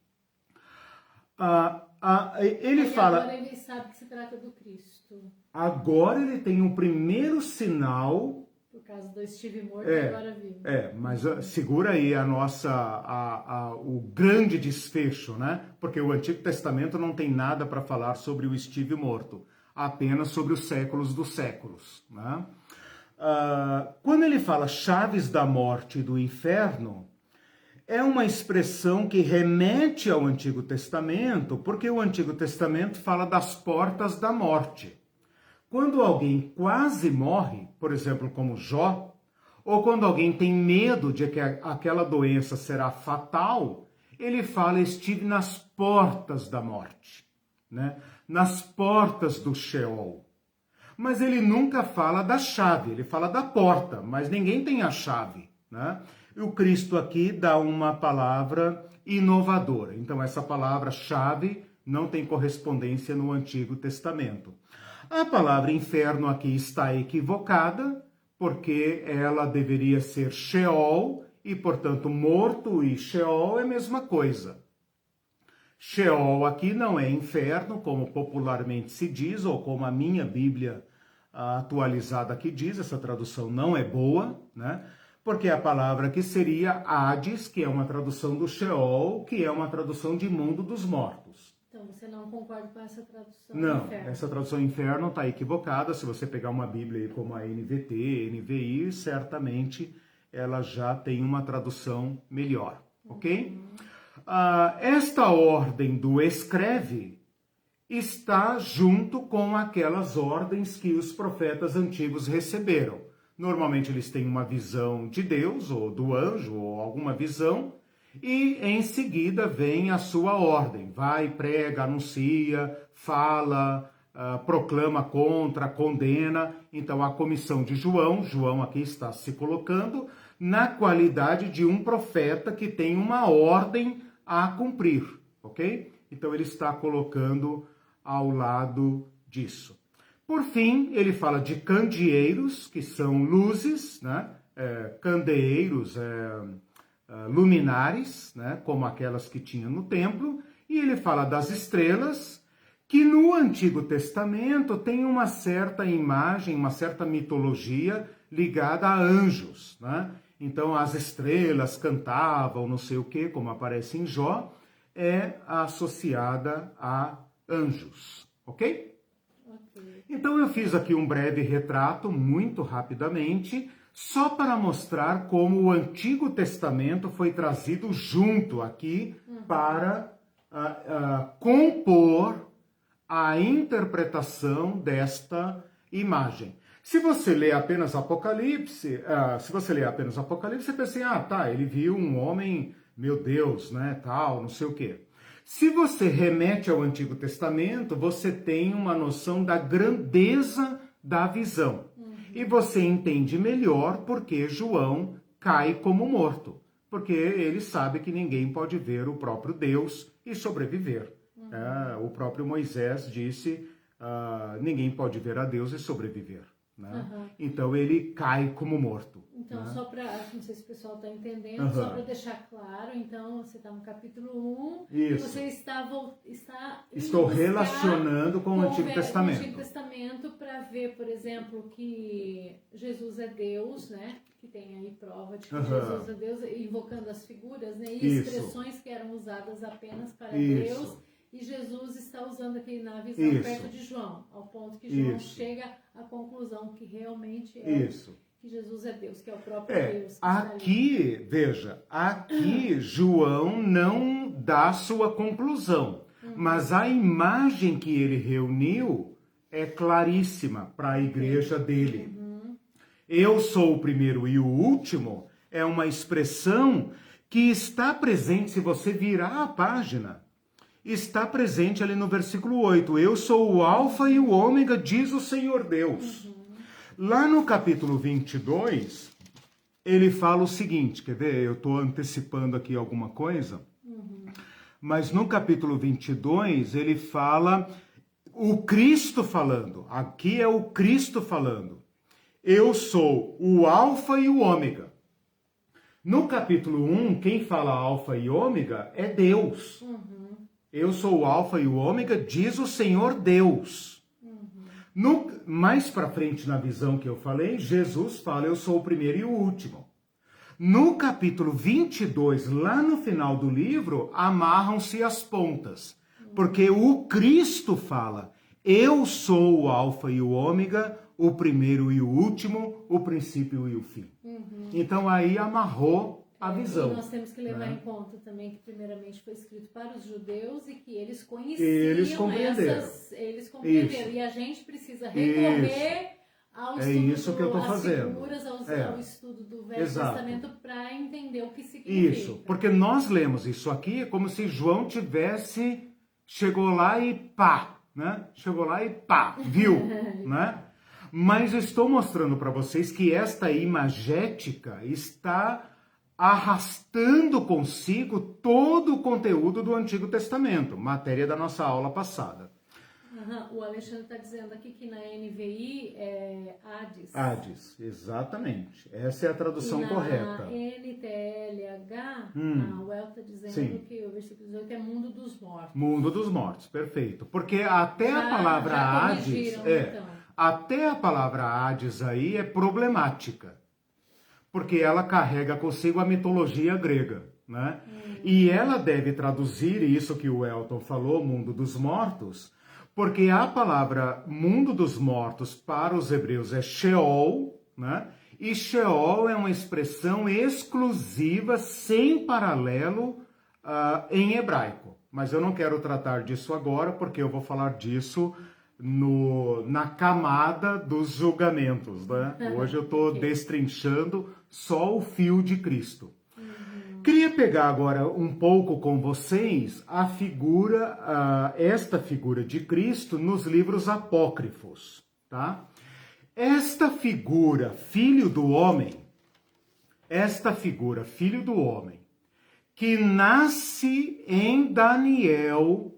Ele fala... Agora ele sabe que se trata do Cristo. Agora ele tem um primeiro sinal... Por causa do estive morto e agora vivo. Mas segura aí o grande desfecho, né? Porque o Antigo Testamento não tem nada para falar sobre o estive morto. Apenas sobre os séculos dos séculos, né? Quando ele fala chaves da morte e do inferno, é uma expressão que remete ao Antigo Testamento, porque o Antigo Testamento fala das portas da morte. Quando alguém quase morre, por exemplo, como Jó, ou quando alguém tem medo de que aquela doença será fatal, ele fala, estive nas portas da morte, né? Nas portas do Sheol. Mas ele nunca fala da chave, ele fala da porta, mas ninguém tem a chave, né? E o Cristo aqui dá uma palavra inovadora. Então essa palavra chave não tem correspondência no Antigo Testamento. A palavra inferno aqui está equivocada, porque ela deveria ser Sheol, e portanto morto e Sheol é a mesma coisa. Sheol aqui não é inferno, como popularmente se diz, ou como a minha Bíblia atualizada aqui diz, essa tradução não é boa, né? Porque a palavra aqui seria Hades, que é uma tradução do Sheol, que é uma tradução de mundo dos mortos. Então você não concorda com essa tradução? Não, inferno. Essa tradução inferno está equivocada. Se você pegar uma Bíblia como a NVT, NVI, certamente ela já tem uma tradução melhor, ok? Esta ordem do escreve está junto com aquelas ordens que os profetas antigos receberam. Normalmente eles têm uma visão de Deus, ou do anjo, ou alguma visão, e em seguida vem a sua ordem. Vai, prega, anuncia, fala, proclama contra, condena. Então a comissão de João aqui está se colocando na qualidade de um profeta que tem uma ordem a cumprir, ok? Então ele está colocando ao lado disso. Por fim, ele fala de candeeiros, que são luzes, né? Candeeiros, luminares, né? Como aquelas que tinha no templo. E ele fala das estrelas, que no Antigo Testamento tem uma certa imagem, uma certa mitologia ligada a anjos, né? Então as estrelas cantavam, não sei o que, como aparece em Jó, é associada a anjos, ok? Então eu fiz aqui um breve retrato, muito rapidamente, só para mostrar como o Antigo Testamento foi trazido junto aqui para compor a interpretação desta imagem. Se você lê apenas Apocalipse, você pensa assim, ele viu um homem, meu Deus, né, tal, não sei o quê. Se você remete ao Antigo Testamento, você tem uma noção da grandeza da visão. E você entende melhor porque João cai como morto. porque ele sabe que ninguém pode ver o próprio Deus e sobreviver. O próprio Moisés disse, ninguém pode ver a Deus e sobreviver. Né? Então ele cai como morto. Então, né? só para, não sei se o pessoal está entendendo, só para deixar claro, então você está no capítulo 1 e você Estou relacionando com o Antigo Testamento. Com o Antigo Testamento para ver, por exemplo, que Jesus é Deus, né? Que tem aí prova de que Jesus é Deus, invocando as figuras, né? E expressões que eram usadas apenas para Deus. E Jesus está usando aqui na visão perto de João, ao ponto que João chega à conclusão que realmente é que Jesus é Deus, que é o próprio Deus. Aqui, veja, aqui João não dá sua conclusão, mas a imagem que ele reuniu é claríssima para a igreja dele. Eu sou o primeiro e o último é uma expressão que está presente, se você virar a página, está presente ali no versículo 8. Eu sou o alfa e o ômega, diz o Senhor Deus. Lá no capítulo 22, ele fala o seguinte, quer ver? Eu estou antecipando aqui alguma coisa, mas no capítulo 22, ele fala o Cristo falando. Aqui é o Cristo falando. Eu sou o alfa e o ômega. No capítulo 1, quem fala alfa e ômega é Deus. Eu sou o alfa e o ômega, diz o Senhor Deus. Mais para frente na visão que eu falei, Jesus fala, eu sou o primeiro e o último. No capítulo 22, lá no final do livro, amarram-se as pontas. Porque o Cristo fala, eu sou o alfa e o ômega, o primeiro e o último, o princípio e o fim. Então aí amarrou a visão. E nós temos que levar em conta também que primeiramente foi escrito para os judeus e que eles conheciam eles compreenderam. E a gente precisa recorrer ao estudo das figuras, ao estudo do Velho Testamento para entender o que significa. Isso, porque nós lemos isso aqui como se João chegou lá e pá, né? Chegou lá e pá, viu, né? Mas eu estou mostrando para vocês que esta imagética está arrastando consigo todo o conteúdo do Antigo Testamento, matéria da nossa aula passada. O Alexandre está dizendo aqui que na NVI é Hades. Hades, exatamente. Essa é a tradução correta. Na NTLH, a Well está dizendo que o versículo 18 é mundo dos mortos. Mundo dos mortos, perfeito. Porque até a palavra Hades... Até a palavra Hades aí é problemática. Porque ela carrega consigo a mitologia grega, né? E ela deve traduzir isso que o Elton falou, mundo dos mortos, porque a palavra mundo dos mortos para os hebreus é Sheol, né? E Sheol é uma expressão exclusiva, sem paralelo em hebraico. Mas eu não quero tratar disso agora, porque eu vou falar disso na camada dos julgamentos, né? Hoje eu estou destrinchando só o fio de Cristo. Queria pegar agora um pouco com vocês a figura, esta figura de Cristo nos livros apócrifos, tá? Esta figura, filho do homem, que nasce em Daniel.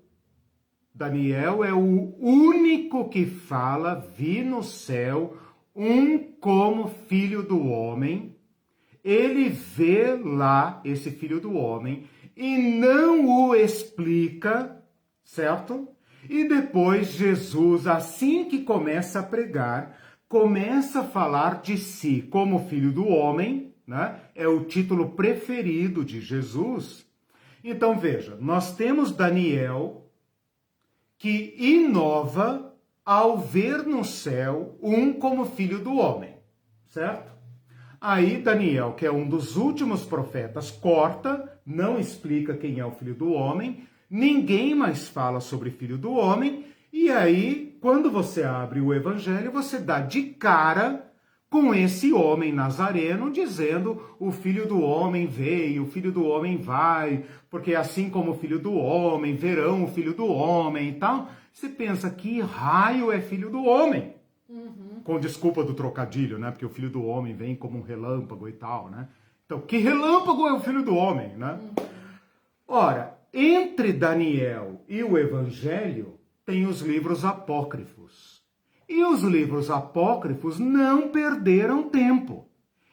Daniel é o único que fala, vi no céu, um como filho do homem. Ele vê lá esse filho do homem e não o explica, certo? E depois Jesus, assim que começa a pregar, começa a falar de si como filho do homem, né? É o título preferido de Jesus. Então veja, nós temos Daniel, que inova ao ver no céu um como filho do homem, certo? Aí Daniel, que é um dos últimos profetas, corta, não explica quem é o filho do homem, ninguém mais fala sobre filho do homem, e aí, quando você abre o evangelho, você dá de cara com esse homem nazareno, dizendo o filho do homem veio, o filho do homem vai, porque assim como o filho do homem, verão o filho do homem e tal. Você pensa, que raio é filho do homem? Com desculpa do trocadilho, né? Porque o filho do homem vem como um relâmpago e tal, né? Então, que relâmpago é o Filho do Homem, né? Ora, entre Daniel e o Evangelho tem os livros apócrifos. E os livros apócrifos não perderam tempo.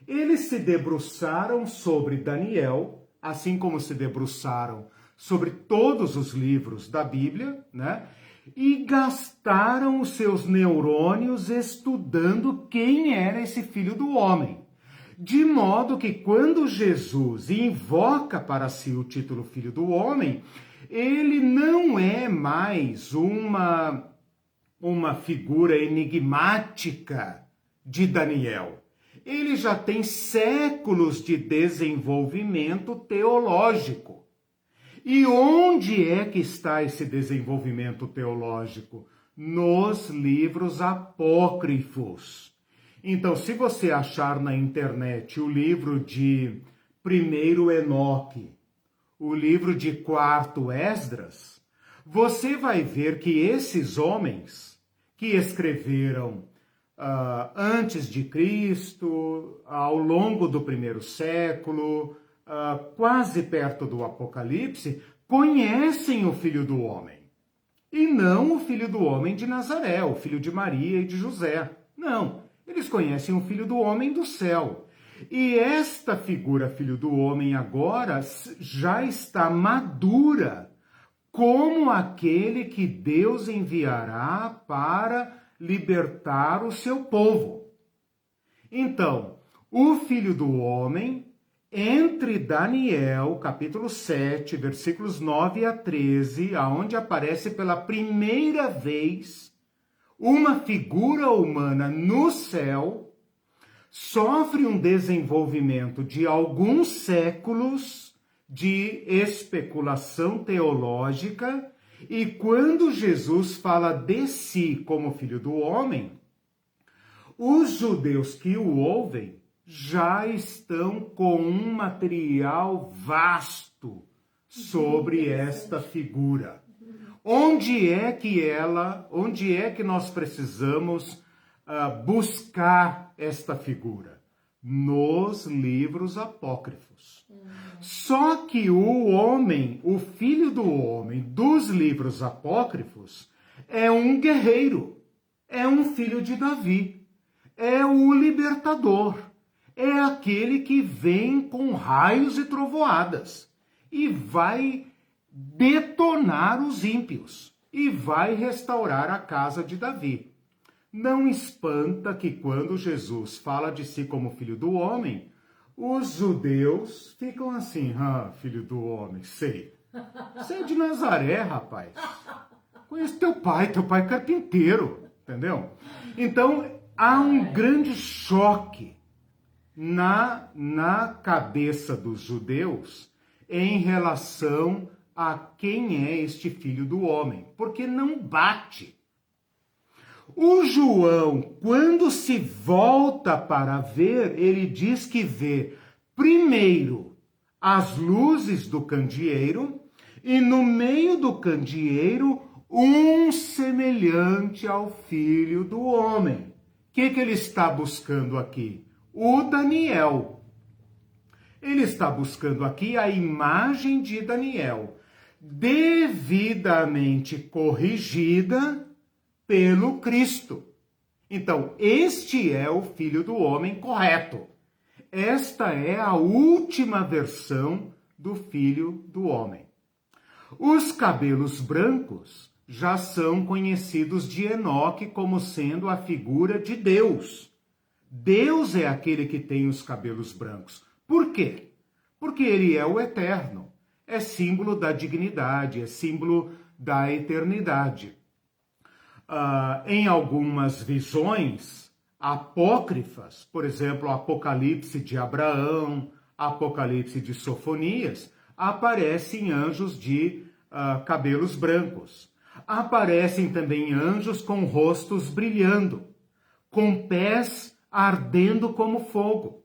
Eles se debruçaram sobre Daniel, assim como se debruçaram sobre todos os livros da Bíblia, né? E gastaram os seus neurônios estudando quem era esse Filho do Homem. De modo que quando Jesus invoca para si o título Filho do Homem, ele não é mais uma figura enigmática de Daniel. Ele já tem séculos de desenvolvimento teológico. E onde é que está esse desenvolvimento teológico? Nos livros apócrifos. Então, se você achar na internet o livro de 1º Enoque, o livro de 4º Esdras, você vai ver que esses homens que escreveram antes de Cristo, ao longo do 1º século, quase perto do Apocalipse, conhecem o Filho do Homem. E não o Filho do Homem de Nazaré, o filho de Maria e de José. Não, eles conhecem o Filho do Homem do céu. E esta figura, Filho do Homem, agora já está madura como aquele que Deus enviará para libertar o seu povo. Então, o Filho do Homem, entre Daniel, capítulo 7, versículos 9 a 13, aonde aparece pela primeira vez uma figura humana no céu, sofre um desenvolvimento de alguns séculos de especulação teológica, e quando Jesus fala de si como Filho do Homem, os judeus que o ouvem já estão com um material vasto sobre esta figura. Onde é que nós precisamos buscar esta figura? Nos livros apócrifos. Só que o homem, o Filho do Homem dos livros apócrifos, é um guerreiro, é um filho de Davi, é o libertador, é aquele que vem com raios e trovoadas e vai detonar os ímpios e vai restaurar a casa de Davi. Não espanta que quando Jesus fala de si como Filho do Homem, os judeus ficam assim: Filho do Homem, sei. Você é de Nazaré, rapaz. Conheço teu pai é carpinteiro, entendeu? Então, há um grande choque na cabeça dos judeus em relação a quem é este Filho do Homem, porque não bate. O João, quando se volta para ver, ele diz que vê primeiro as luzes do candeeiro e no meio do candeeiro um semelhante ao Filho do Homem. O que ele está buscando aqui? O Daniel. Ele está buscando aqui a imagem de Daniel, devidamente corrigida pelo Cristo. Então, este é o Filho do Homem correto. Esta é a última versão do Filho do Homem. Os cabelos brancos já são conhecidos de Enoque como sendo a figura de Deus. Deus é aquele que tem os cabelos brancos. Por quê? Porque ele é o eterno. É símbolo da dignidade, é símbolo da eternidade. Em algumas visões apócrifas, por exemplo, Apocalipse de Abraão, Apocalipse de Sofonias, aparecem anjos de cabelos brancos. Aparecem também anjos com rostos brilhando, com pés ardendo como fogo.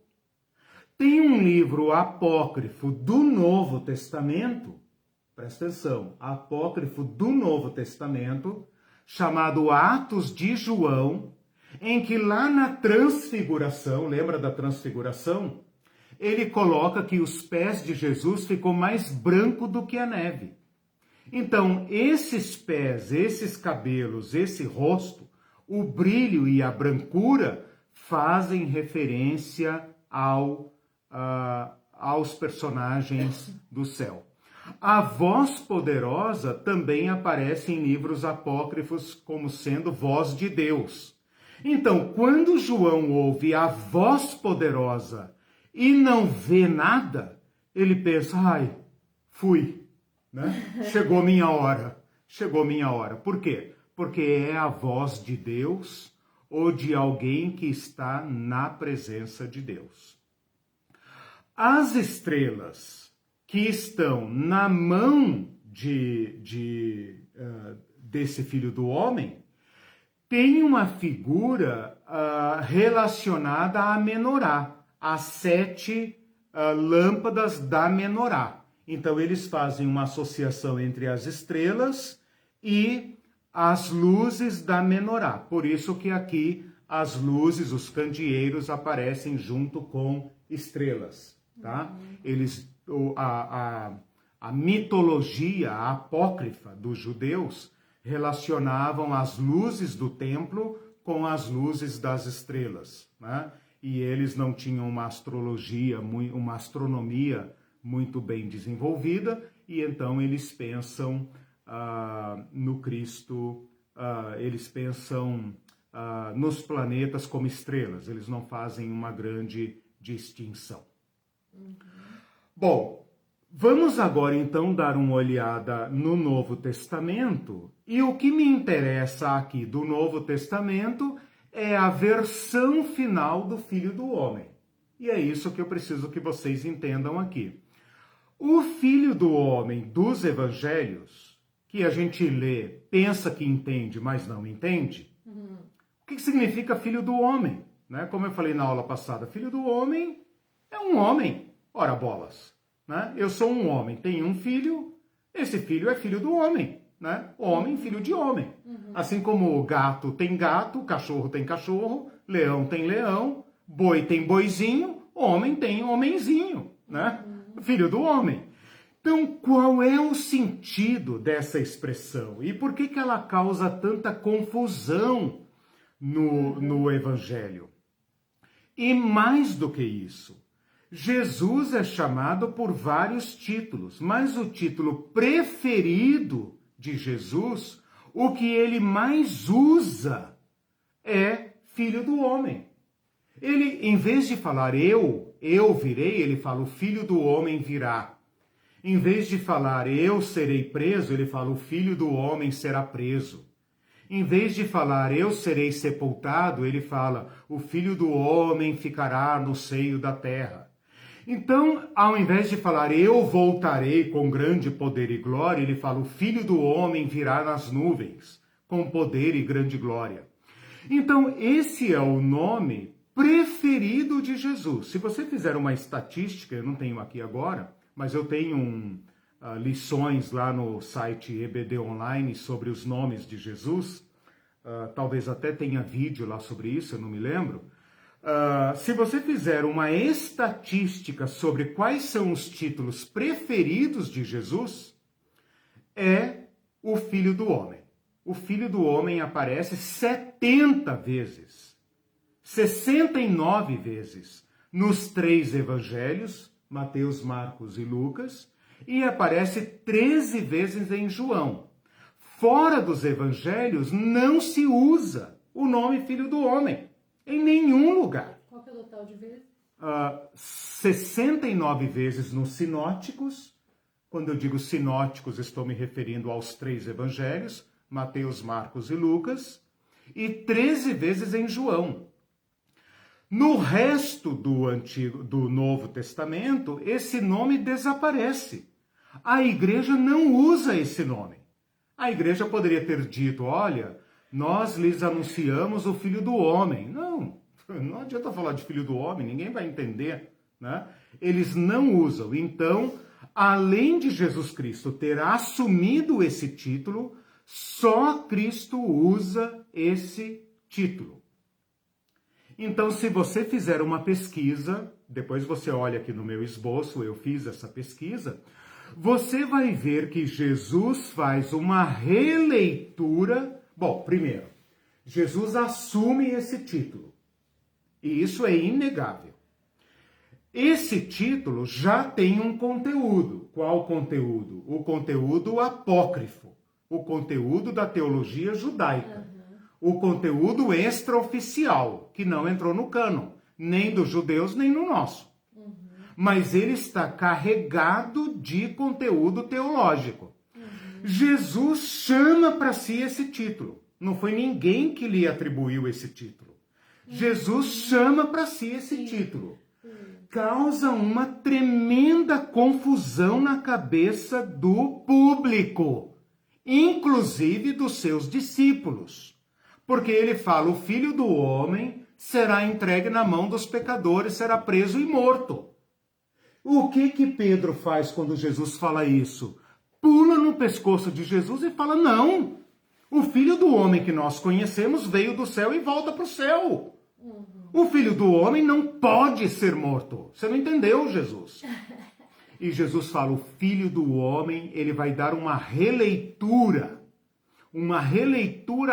Tem um livro apócrifo do Novo Testamento, presta atenção, apócrifo do Novo Testamento, chamado Atos de João, em que lá na transfiguração, lembra da transfiguração? ele coloca que os pés de Jesus ficou mais branco do que a neve. Então, esses pés, esses cabelos, esse rosto, o brilho e a brancura fazem referência aos personagens do céu. A voz poderosa também aparece em livros apócrifos como sendo voz de Deus. Então, quando João ouve a voz poderosa e não vê nada, ele pensa, ai, fui, né? Chegou minha hora, chegou minha hora. Por quê? Porque é a voz de Deus ou de alguém que está na presença de Deus. As estrelas que estão na mão desse Filho do Homem têm uma figura relacionada à menorá, às 7 lâmpadas da menorá. Então, eles fazem uma associação entre as estrelas e as luzes da menorá. Por isso que aqui as luzes, os candeeiros, aparecem junto com estrelas. Tá? A mitologia apócrifa dos judeus relacionavam as luzes do templo com as luzes das estrelas, né? E eles não tinham uma astronomia muito bem desenvolvida, e então eles pensam no Cristo, eles pensam nos planetas como estrelas, eles não fazem uma grande distinção. Bom, vamos agora então dar uma olhada no Novo Testamento, e o que me interessa aqui do Novo Testamento é a versão final do Filho do Homem. E é isso que eu preciso que vocês entendam aqui. O Filho do Homem dos Evangelhos, que a gente lê, pensa que entende, mas não entende, o que significa Filho do Homem? Né? Como eu falei na aula passada, Filho do Homem é um homem. Ora bolas, né? Eu sou um homem, tenho um filho, esse filho é filho do homem, né? Homem, filho de homem. Assim como gato tem gato, cachorro tem cachorro, leão tem leão, boi tem boizinho, homem tem homenzinho, né? Filho do homem. Então, qual é o sentido dessa expressão? E por que ela causa tanta confusão no Evangelho? E mais do que isso, Jesus é chamado por vários títulos, mas o título preferido de Jesus, o que ele mais usa, é Filho do Homem. Ele, em vez de falar eu virei, ele fala o Filho do Homem virá. Em vez de falar eu serei preso, ele fala o Filho do Homem será preso. Em vez de falar eu serei sepultado, ele fala o Filho do Homem ficará no seio da terra. Então, ao invés de falar eu voltarei com grande poder e glória, ele fala o Filho do Homem virá nas nuvens com poder e grande glória. Então, esse é o nome preferido de Jesus. Se você fizer uma estatística, eu não tenho aqui agora, mas eu tenho lições lá no site EBD Online sobre os nomes de Jesus. Talvez até tenha vídeo lá sobre isso, eu não me lembro. Se você fizer uma estatística sobre quais são os títulos preferidos de Jesus, é o Filho do Homem. O Filho do Homem aparece 70 vezes, 69 vezes nos 3 evangelhos, Mateus, Marcos e Lucas, e aparece 13 vezes em João. Fora dos evangelhos, não se usa o nome Filho do Homem, em nenhum lugar. Qual que é o total de vezes? 69 vezes nos sinóticos. Quando eu digo sinóticos, estou me referindo aos 3 evangelhos, Mateus, Marcos e Lucas, e 13 vezes em João. No resto do Novo Testamento, esse nome desaparece. A igreja não usa esse nome. A igreja poderia ter dito, olha, nós lhes anunciamos o Filho do Homem. Não adianta falar de Filho do Homem, ninguém vai entender, né? Eles não usam. Então, além de Jesus Cristo ter assumido esse título, só Cristo usa esse título. Então, se você fizer uma pesquisa, depois você olha aqui no meu esboço, eu fiz essa pesquisa, você vai ver que Jesus faz uma releitura. Bom, primeiro, Jesus assume esse título, e isso é inegável. Esse título já tem um conteúdo. Qual conteúdo? O conteúdo apócrifo, o conteúdo da teologia judaica, o conteúdo extraoficial, que não entrou no cânon, nem dos judeus, nem no nosso. Mas ele está carregado de conteúdo teológico. Jesus chama para si esse título. Não foi ninguém que lhe atribuiu esse título. Jesus chama para si esse título. Causa uma tremenda confusão na cabeça do público, inclusive dos seus discípulos. Porque ele fala, o Filho do Homem será entregue na mão dos pecadores, será preso e morto. O que Pedro faz quando Jesus fala isso? Pula no pescoço de Jesus e fala, não, o Filho do Homem que nós conhecemos veio do céu e volta para o céu. O Filho do Homem não pode ser morto. Você não entendeu, Jesus? E Jesus fala, o Filho do Homem, ele vai dar uma releitura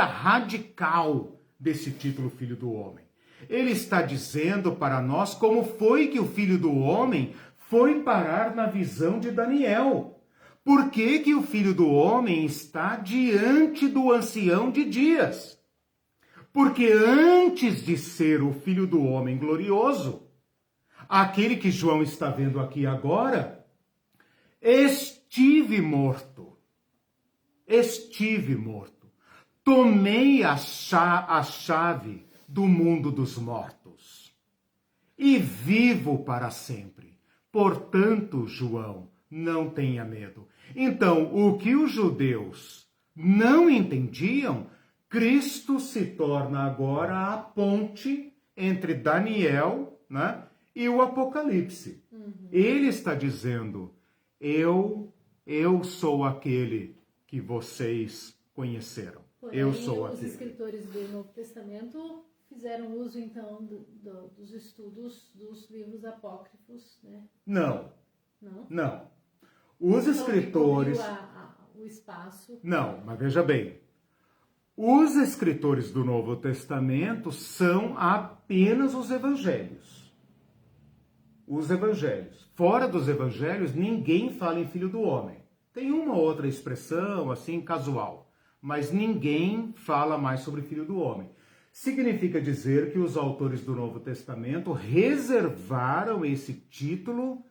radical desse título Filho do Homem. Ele está dizendo para nós como foi que o Filho do Homem foi parar na visão de Daniel. Por que o Filho do Homem está diante do Ancião de Dias? Porque antes de ser o Filho do Homem glorioso, aquele que João está vendo aqui agora, estive morto. Estive morto. Tomei a chave do mundo dos mortos e vivo para sempre. Portanto, João, não tenha medo. Então, o que os judeus não entendiam, Cristo se torna agora a ponte entre Daniel, né, e o Apocalipse. Ele está dizendo, eu sou aquele que vocês conheceram. Porém, eu sou os aquele. escritores do Novo Testamento fizeram uso, então, dos estudos dos livros apócrifos, né? Não. Não? Não. Os Então, escritores... o espaço... Não, mas veja bem. Os escritores do Novo Testamento são apenas os evangelhos. Os evangelhos. Fora dos evangelhos, ninguém fala em Filho do Homem. Tem uma outra expressão, assim, casual. Mas ninguém fala mais sobre Filho do Homem. Significa dizer que os autores do Novo Testamento reservaram esse título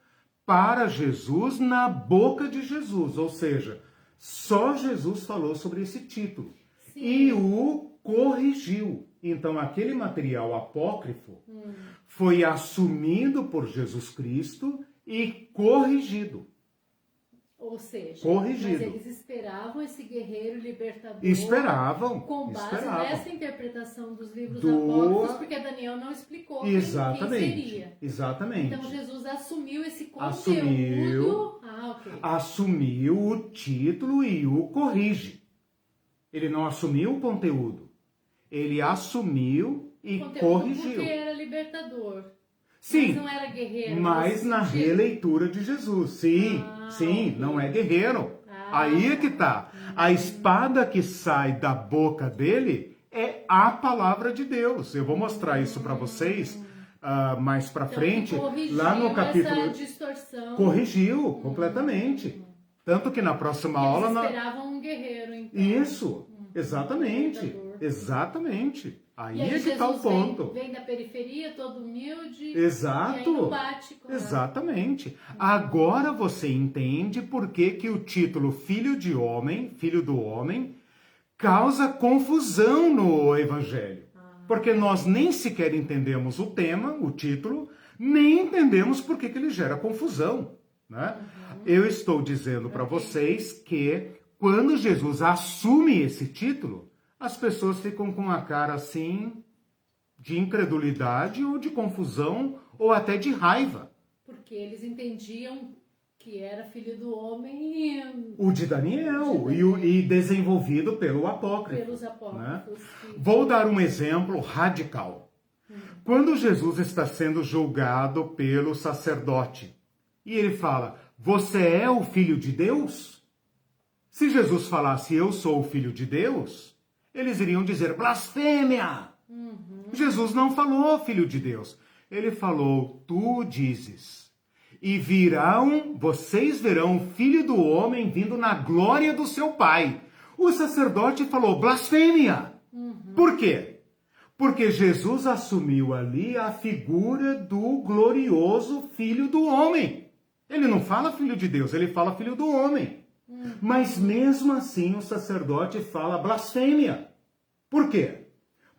para Jesus na boca de Jesus. Ou seja, só Jesus falou sobre esse título. Sim. E o corrigiu. Então, aquele material apócrifo foi assumido por Jesus Cristo e corrigido. Ou seja, corrigido. Mas eles esperavam esse guerreiro libertador. Esperavam. Com base esperavam. nessa interpretação dos livros apócrifos, porque Daniel não explicou quem seria. Exatamente. Então Jesus assumiu esse conteúdo. Assumiu o título e o corrige. Ele não assumiu o conteúdo. Ele assumiu e corrigiu. Porque era libertador. Sim, mas não era guerreiro. Mas na releitura de Jesus. Sim, okay. Não é guerreiro. Aí é que tá. A espada que sai da boca dele é a palavra de Deus. Eu vou mostrar isso para vocês mais para frente. Lá no capítulo. Essa distorção. Corrigiu completamente. Tanto que na próxima aula. Eles esperavam um guerreiro, então. Isso, exatamente. Exatamente. Aí é que está o ponto. Vem da periferia, todo humilde. Exato. E aí não bate com exatamente. Agora você entende por que o título Filho do Homem, causa confusão no Evangelho. Porque nós nem sequer entendemos o tema, o título, nem entendemos por que ele gera confusão. Né? Eu estou dizendo para vocês que quando Jesus assume esse título, as pessoas ficam com a cara assim de incredulidade ou de confusão ou até de raiva. Porque eles entendiam que era Filho do Homem e... O de Daniel. E desenvolvido pelo apócrifo. Pelos apócrifos. Né? Vou dar um exemplo radical. Quando Jesus está sendo julgado pelo sacerdote, e ele fala, você é o Filho de Deus? Se Jesus falasse, eu sou o Filho de Deus, eles iriam dizer, blasfêmia! Jesus não falou, Filho de Deus. Ele falou, tu dizes. E vocês verão o Filho do Homem vindo na glória do seu Pai. O sacerdote falou, blasfêmia! Por quê? Porque Jesus assumiu ali a figura do glorioso Filho do Homem. Ele não fala Filho de Deus, ele fala Filho do Homem. Mas mesmo assim o sacerdote fala blasfêmia. Por quê?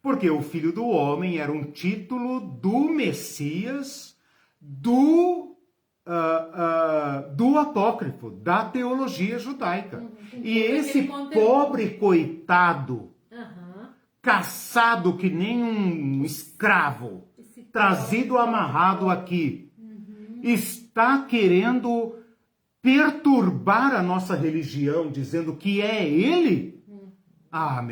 Porque o Filho do Homem era um título do Messias, do apócrifo, da teologia judaica. E esse pobre coitado, caçado que nem um escravo, trazido amarrado aqui, está querendo perturbar a nossa religião, dizendo que é ele? Ah,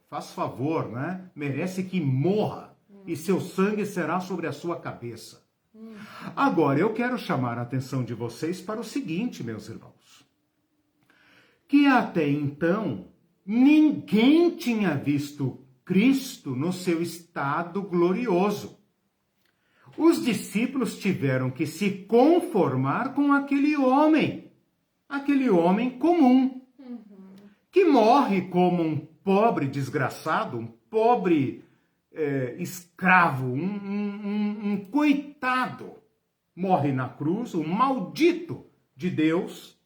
faz favor, né? Merece que morra e seu sangue será sobre a sua cabeça. Agora, eu quero chamar a atenção de vocês para o seguinte, meus irmãos. Que até então, ninguém tinha visto Cristo no seu estado glorioso. Os discípulos tiveram que se conformar com aquele homem comum, que morre como um pobre desgraçado, um pobre escravo, um coitado, morre na cruz, um maldito de Deus,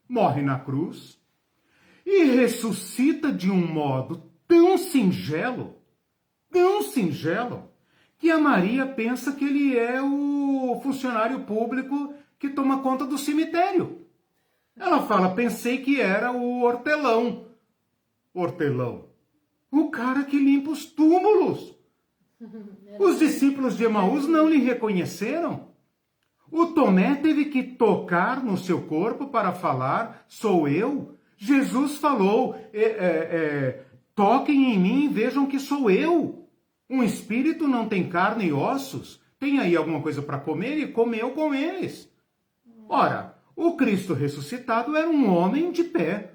morre na cruz e ressuscita de um modo tão singelo, que a Maria pensa que ele é o funcionário público que toma conta do cemitério. Ela fala, pensei que era o hortelão. Hortelão. O cara que limpa os túmulos. Os discípulos de Emaús não lhe reconheceram. O Tomé teve que tocar no seu corpo para falar, sou eu. Jesus falou, toquem em mim e vejam que sou eu. Um espírito não tem carne e ossos. Tem aí alguma coisa para comer e comeu com eles. Ora, o Cristo ressuscitado era um homem de pé.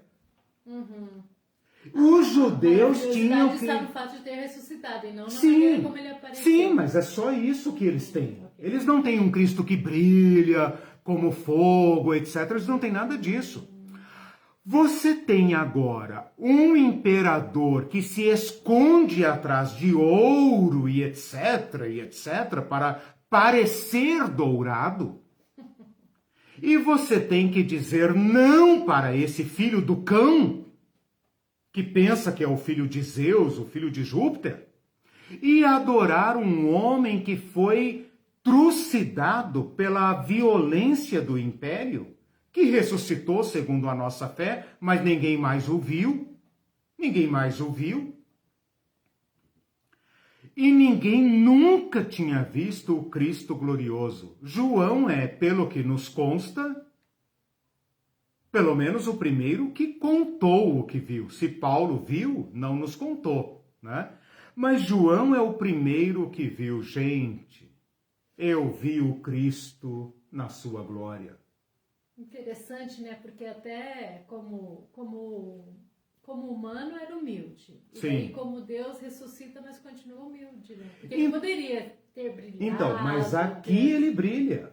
Os judeus tinham que... está no fato de ter ressuscitado e não na maneira como ele apareceu. Sim, mas é só isso que eles têm. Eles não têm um Cristo que brilha como fogo, etc. Eles não têm nada disso. Você tem agora um imperador que se esconde atrás de ouro e etc, para parecer dourado. E você tem que dizer não para esse filho do cão, que pensa que é o filho de Zeus, o filho de Júpiter, e adorar um homem que foi trucidado pela violência do império, que ressuscitou segundo a nossa fé, mas ninguém mais o viu. E ninguém nunca tinha visto o Cristo glorioso. João é, pelo que nos consta, pelo menos o primeiro que contou o que viu. Se Paulo viu, não nos contou, né? Mas João é o primeiro que viu. Gente, eu vi o Cristo na sua glória. Interessante, né? Porque até como humano era humilde. E Sim. daí, como Deus ressuscita, mas continua humilde, né? Porque ele poderia ter brilhado. Então, mas aqui ele brilha.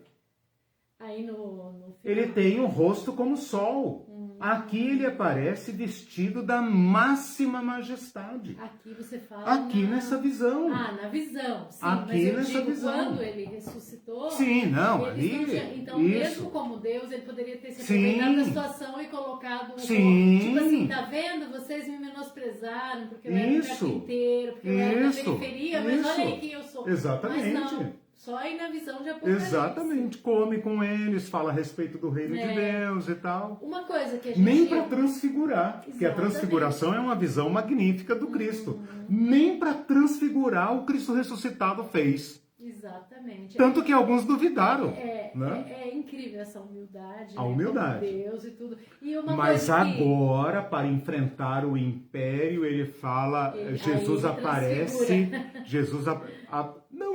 Aí no final... Ele tem um rosto como o sol. Aqui ele aparece vestido da máxima majestade. Aqui você fala... Aqui nessa visão. na visão, sim. Aqui mas eu nessa digo, visão. quando ele ressuscitou... Sim, não, ali... Então, isso. mesmo como Deus, ele poderia ter se Sim. aproveitado da situação e colocado... Sim. Tipo assim, tá vendo? Vocês me menosprezaram, porque eu era um carpinteiro, porque eu era da periferia, mas olha aí quem eu sou. Exatamente. Mas não. Só aí na visão de Apocalipse. Exatamente, come com eles, fala a respeito do reino de Deus e tal. Uma coisa que a gente... Nem para transfigurar, porque a Exatamente. Transfiguração é uma visão magnífica do Cristo. Nem para transfigurar o Cristo ressuscitado fez. Exatamente. Tanto que alguns duvidaram. É incrível essa humildade. A humildade. De Deus e tudo. E uma Mas coisa agora, para enfrentar o império, ele fala, Jesus ele aparece, Jesus...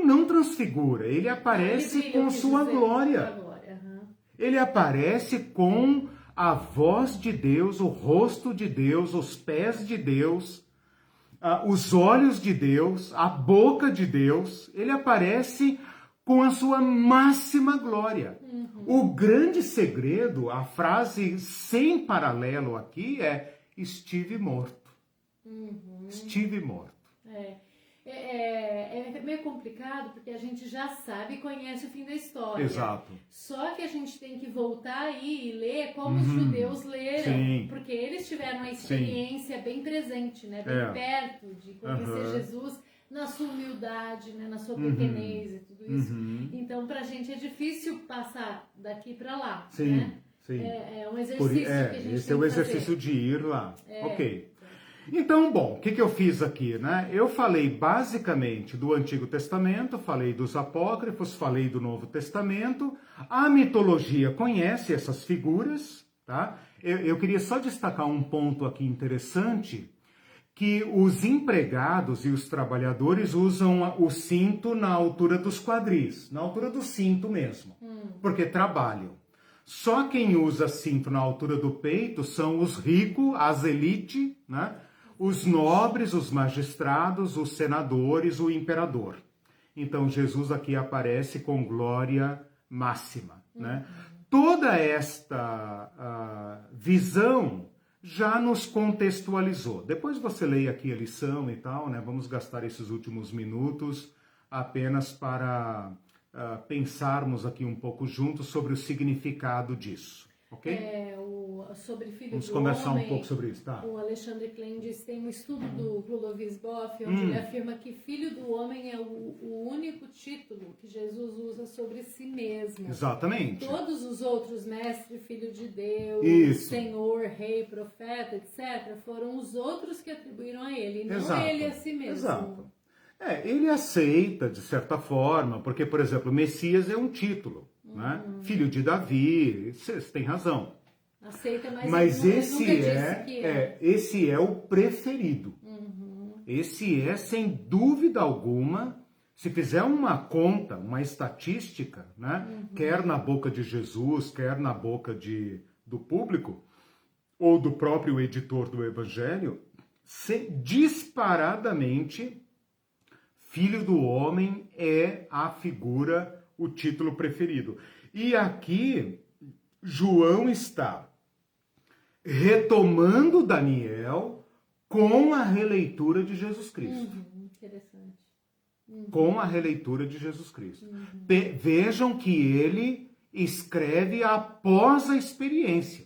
não transfigura, ele aparece com sua glória. Ele aparece com a voz de Deus, o rosto de Deus, os pés de Deus, os olhos de Deus, a boca de Deus. Ele aparece com a sua máxima glória. O grande segredo, a frase sem paralelo aqui é: estive morto. Estive morto. É meio complicado porque a gente já sabe e conhece o fim da história. Exato. Só que a gente tem que voltar aí e ler como os judeus leram. Sim. Porque eles tiveram a experiência bem presente, né? Bem perto de conhecer Jesus na sua humildade, né? Na sua pequenez e tudo isso. Então, pra gente é difícil passar daqui pra lá. Sim, né? sim. É um exercício que a gente esse tem é o que exercício fazer. de ir lá. Ok. Então, bom, o que eu fiz aqui, né? Eu falei basicamente do Antigo Testamento, falei dos apócrifos, falei do Novo Testamento. A mitologia conhece essas figuras, tá? Eu queria só destacar um ponto aqui interessante, que os empregados e os trabalhadores usam o cinto na altura dos quadris, na altura do cinto mesmo, porque trabalham. Só quem usa cinto na altura do peito são os ricos, as elites, né? Os nobres, os magistrados, os senadores, o imperador. Então, Jesus aqui aparece com glória máxima, né? Toda esta visão já nos contextualizou. Depois você leia aqui a lição e tal, né? Vamos gastar esses últimos minutos apenas para pensarmos aqui um pouco juntos sobre o significado disso. Ok? Sobre filho Vamos do conversar homem, um pouco sobre isso, tá? O Alexandre Klein diz, tem um estudo do Clovis Boff, onde ele afirma que filho do homem é o único título que Jesus usa sobre si mesmo. Exatamente. Todos os outros, mestre, filho de Deus, Isso. Senhor, rei, profeta, etc., foram os outros que atribuíram a ele, não Exato. ele a si mesmo. Exato. Ele aceita, de certa forma, porque, por exemplo, Messias é um título, né? Filho de Davi, você tem razão. Aceita, Mas nunca esse disse que esse é o preferido. Esse é, sem dúvida alguma, se fizer uma conta, uma estatística, né? Quer na boca de Jesus, quer na boca do público, ou do próprio editor do Evangelho, disparadamente, Filho do Homem é a figura, o título preferido. E aqui, João está retomando Daniel com a releitura de Jesus Cristo. Interessante. Com a releitura de Jesus Cristo. Vejam que ele escreve após a experiência.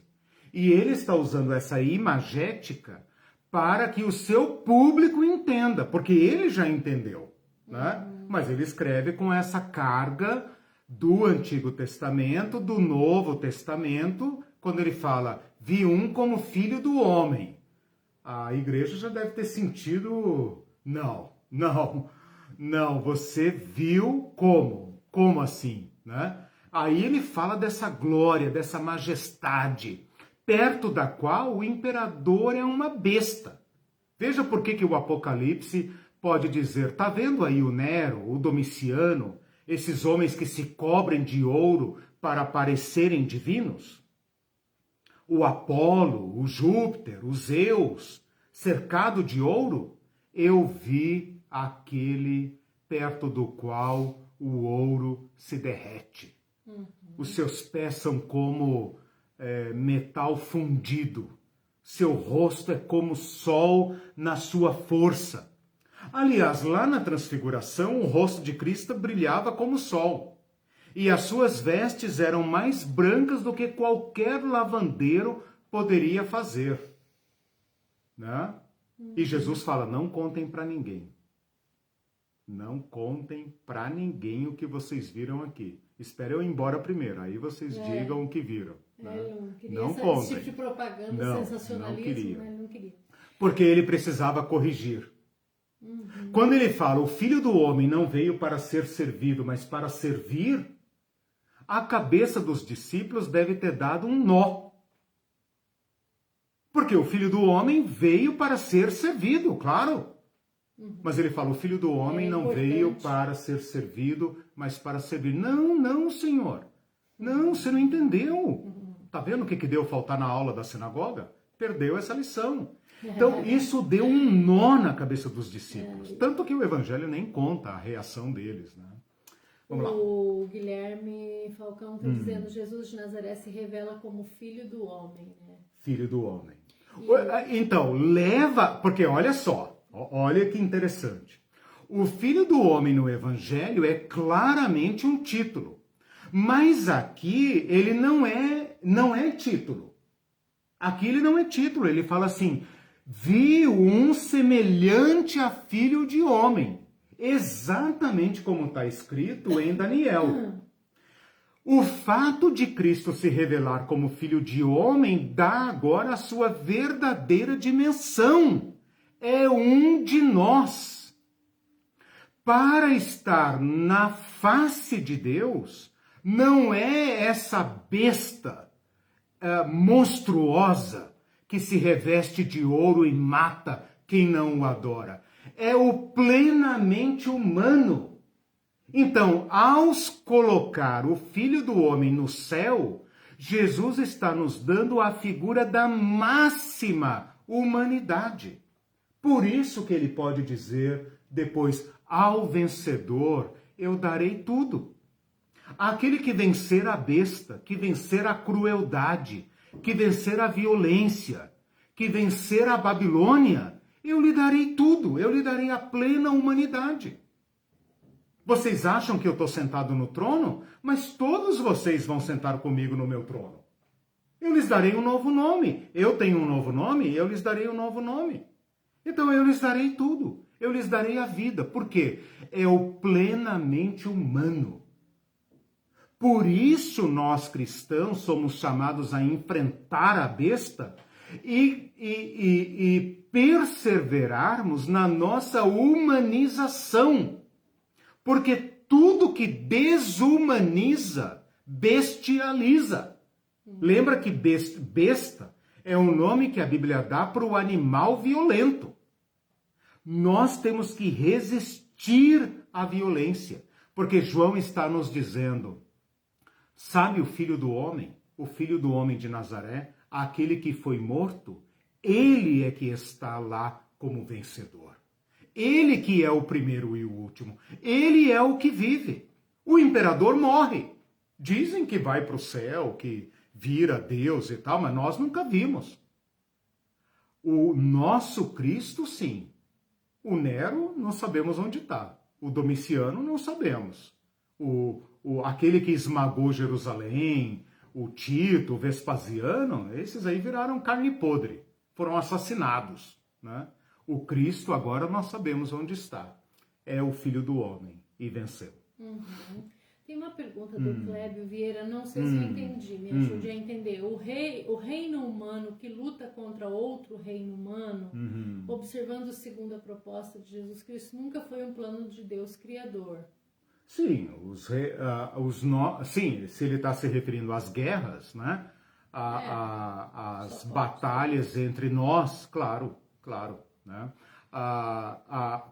E ele está usando essa imagética para que o seu público entenda, porque ele já entendeu, né? Mas ele escreve com essa carga do Antigo Testamento, do Novo Testamento, quando ele fala, vi um como filho do homem. A igreja já deve ter sentido, não, você viu como? Como assim, né? Aí ele fala dessa glória, dessa majestade, perto da qual o imperador é uma besta. Veja por que o Apocalipse pode dizer, tá vendo aí o Nero, o Domiciano, esses homens que se cobrem de ouro para parecerem divinos? O Apolo, o Júpiter, o Zeus, cercado de ouro? Eu vi aquele perto do qual o ouro se derrete. Os seus pés são como metal fundido. Seu rosto é como o sol na sua força. Aliás, lá na Transfiguração, o rosto de Cristo brilhava como o sol. E as suas vestes eram mais brancas do que qualquer lavandeiro poderia fazer. Né? E Jesus fala, não contem para ninguém. Não contem para ninguém o que vocês viram aqui. Espere eu ir embora primeiro, aí vocês digam o que viram. Né? Ele não queria não esse contem. tipo de propaganda, sensacionalismo, ele não queria. Porque ele precisava corrigir. Quando ele fala, o Filho do Homem não veio para ser servido, mas para servir, a cabeça dos discípulos deve ter dado um nó. Porque o Filho do Homem veio para ser servido, claro. Mas ele fala, o Filho do Homem não veio para ser servido, mas para servir. Não, não, Senhor. Não, você não entendeu. Tá vendo o que deu faltar na aula da sinagoga? Perdeu essa lição. Então, isso deu um nó na cabeça dos discípulos. Tanto que o Evangelho nem conta a reação deles, né? Vamos lá. O Guilherme Falcão está dizendo, Jesus de Nazaré se revela como Filho do Homem, né? Filho do Homem. Então, porque olha só, olha que interessante. O Filho do Homem no Evangelho é claramente um título. Mas aqui ele não é título. Aqui ele não é título, ele fala assim, vi um semelhante a filho de homem. Exatamente como está escrito em Daniel. O fato de Cristo se revelar como filho de homem dá agora a sua verdadeira dimensão. É um de nós. Para estar na face de Deus, não é essa besta monstruosa que se reveste de ouro e mata quem não o adora. É o plenamente humano. Então, ao colocar o Filho do Homem no céu, Jesus está nos dando a figura da máxima humanidade. Por isso que ele pode dizer depois, ao vencedor eu darei tudo. Aquele que vencer a besta, que vencer a crueldade, que vencer a violência, que vencer a Babilônia, eu lhe darei tudo, eu lhe darei a plena humanidade. Vocês acham que eu estou sentado no trono? Mas todos vocês vão sentar comigo no meu trono. Eu lhes darei um novo nome. Eu tenho um novo nome, eu lhes darei um novo nome. Então eu lhes darei tudo. Eu lhes darei a vida. Por quê? É o plenamente humano. Por isso nós cristãos somos chamados a enfrentar a besta e perseverarmos na nossa humanização. Porque tudo que desumaniza, bestializa. Lembra que besta é um nome que a Bíblia dá para o animal violento. Nós temos que resistir à violência. Porque João está nos dizendo, sabe o Filho do Homem de Nazaré, aquele que foi morto, ele é que está lá como vencedor. Ele que é o primeiro e o último. Ele é o que vive. O imperador morre. Dizem que vai para o céu, que vira Deus e tal, mas nós nunca vimos. O nosso Cristo, sim. O Nero, não sabemos onde está. O Domiciano, não sabemos. Aquele que esmagou Jerusalém, o Tito, o Vespasiano, esses aí viraram carne podre. Foram assassinados, né? O Cristo, agora nós sabemos onde está. É o Filho do Homem e venceu. Tem uma pergunta do Clébio Vieira, não sei se eu entendi, me ajude a entender. O reino humano que luta contra outro reino humano, observando segundo a proposta de Jesus Cristo, nunca foi um plano de Deus Criador. Sim, sim, se ele está se referindo às guerras, né? As batalhas entre nós, claro. Né?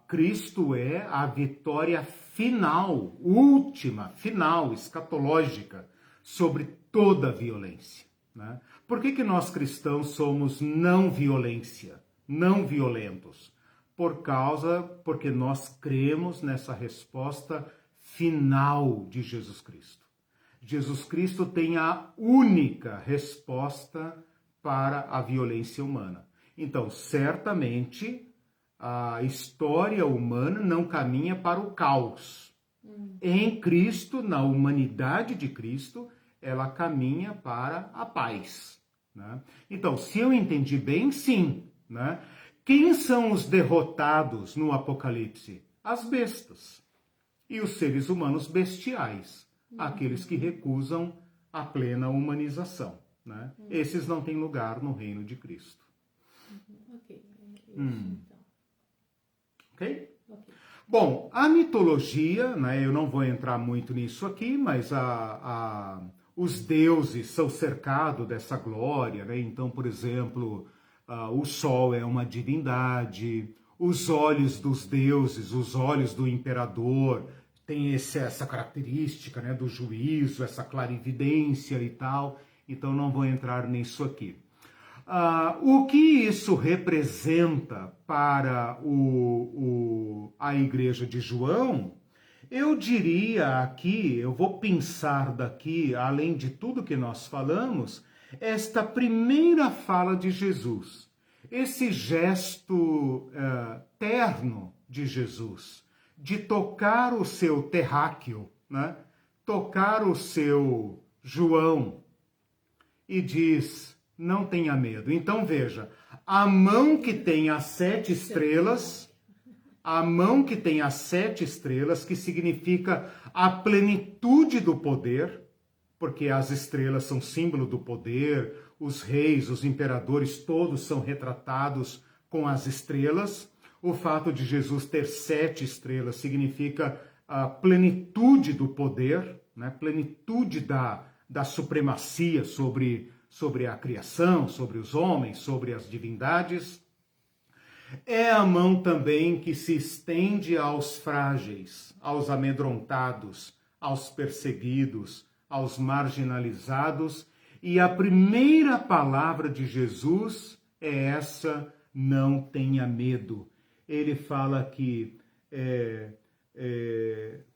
Cristo é a vitória final, última, final, escatológica, sobre toda a violência. Né? Por que nós cristãos somos não violência, não violentos? Porque nós cremos nessa resposta final de Jesus Cristo. Jesus Cristo tem a única resposta para a violência humana. Então, certamente, a história humana não caminha para o caos. Em Cristo, na humanidade de Cristo, ela caminha para a paz. Né? Então, se eu entendi bem, sim. Né? Quem são os derrotados no Apocalipse? As bestas. E os seres humanos bestiais. Aqueles que recusam a plena humanização. Né? Esses não têm lugar no reino de Cristo. Ok. Então. Ok? Bom, a mitologia, né, eu não vou entrar muito nisso aqui, mas os deuses são cercados dessa glória. Né? Então, por exemplo, o sol é uma divindade, os olhos dos deuses, os olhos do imperador, tem essa característica, né, do juízo, essa clarividência e tal, então não vou entrar nisso aqui. O que isso representa para a igreja de João, eu diria aqui, eu vou pensar daqui, além de tudo que nós falamos, esta primeira fala de Jesus, esse gesto terno de Jesus, de tocar o seu terráqueo, né? Tocar o seu João, e diz, não tenha medo. Então veja, a mão que tem as 7 estrelas, a mão que tem as 7 estrelas, que significa a plenitude do poder, porque as estrelas são símbolo do poder, os reis, os imperadores, todos são retratados com as estrelas. O fato de Jesus ter 7 estrelas significa a plenitude do poder, né? Plenitude da supremacia sobre a criação, sobre os homens, sobre as divindades. É a mão também que se estende aos frágeis, aos amedrontados, aos perseguidos, aos marginalizados. E a primeira palavra de Jesus é essa, não tenha medo. Ele fala que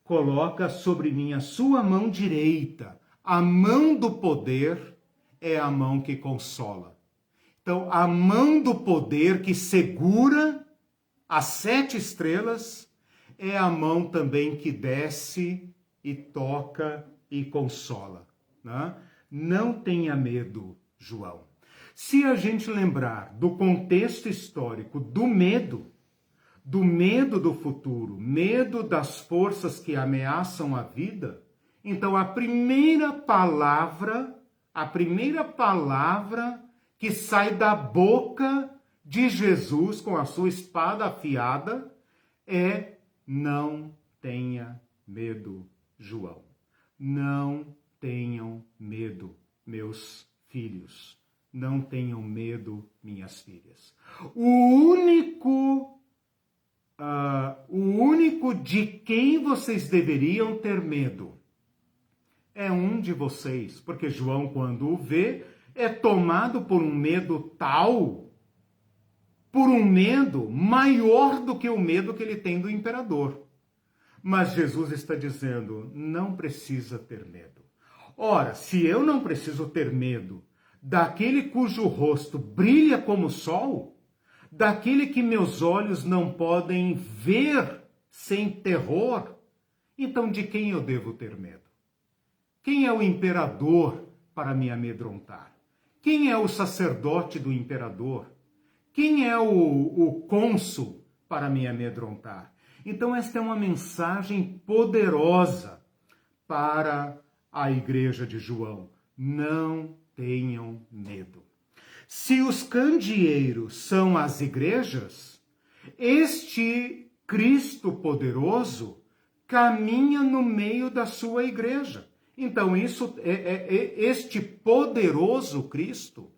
coloca sobre mim a sua mão direita. A mão do poder é a mão que consola. Então, a mão do poder que segura as 7 estrelas é a mão também que desce e toca e consola, né? Não tenha medo, João. Se a gente lembrar do contexto histórico do medo do futuro, medo das forças que ameaçam a vida, então a primeira palavra que sai da boca de Jesus com a sua espada afiada é: não tenha medo, João. Não tenham medo, meus filhos. Não tenham medo, minhas filhas. O único de quem vocês deveriam ter medo é um de vocês, porque João, quando o vê, é tomado por um medo tal, por um medo maior do que o medo que ele tem do imperador. Mas Jesus está dizendo, não precisa ter medo. Ora, se eu não preciso ter medo daquele cujo rosto brilha como o sol, daquele que meus olhos não podem ver sem terror, então de quem eu devo ter medo? Quem é o imperador para me amedrontar? Quem é o sacerdote do imperador? Quem é o cônsul para me amedrontar? Então esta é uma mensagem poderosa para a igreja de João. Não tenham medo. Se os candeeiros são as igrejas, este Cristo poderoso caminha no meio da sua igreja. Então, este poderoso Cristo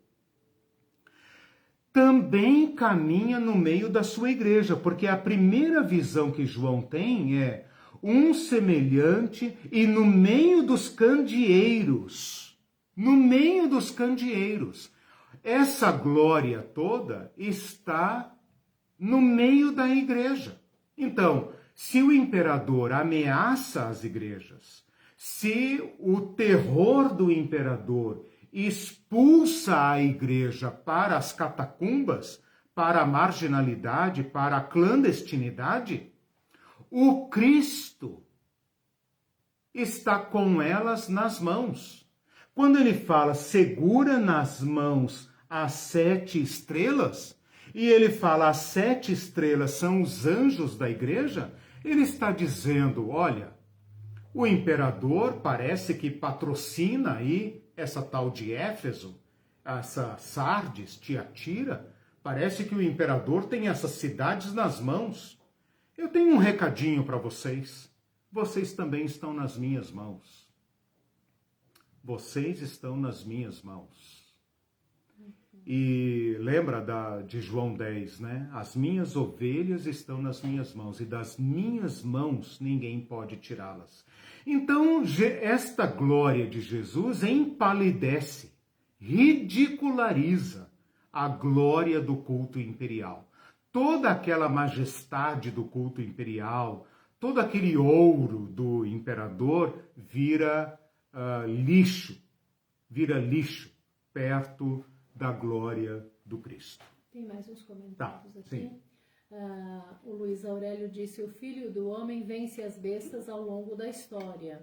também caminha no meio da sua igreja, porque a primeira visão que João tem é um semelhante e no meio dos candeeiros, essa glória toda está no meio da igreja. Então, se o imperador ameaça as igrejas, se o terror do imperador expulsa a igreja para as catacumbas, para a marginalidade, para a clandestinidade, o Cristo está com elas nas mãos. Quando ele fala, segura nas mãos as 7 estrelas, e ele fala, as 7 estrelas são os anjos da igreja, ele está dizendo, olha, o imperador parece que patrocina aí essa tal de Éfeso, essa Sardes, Tiatira. Parece que o imperador tem essas cidades nas mãos. Eu tenho um recadinho para vocês. Vocês também estão nas minhas mãos. Vocês estão nas minhas mãos. E lembra de João 10, né? As minhas ovelhas estão nas minhas mãos e das minhas mãos ninguém pode tirá-las. Então, esta glória de Jesus empalidece, ridiculariza a glória do culto imperial. Toda aquela majestade do culto imperial, todo aquele ouro do imperador vira lixo perto da glória do Cristo. Tem mais uns comentários aqui. Sim. O Luiz Aurélio disse: o filho do homem vence as bestas ao longo da história.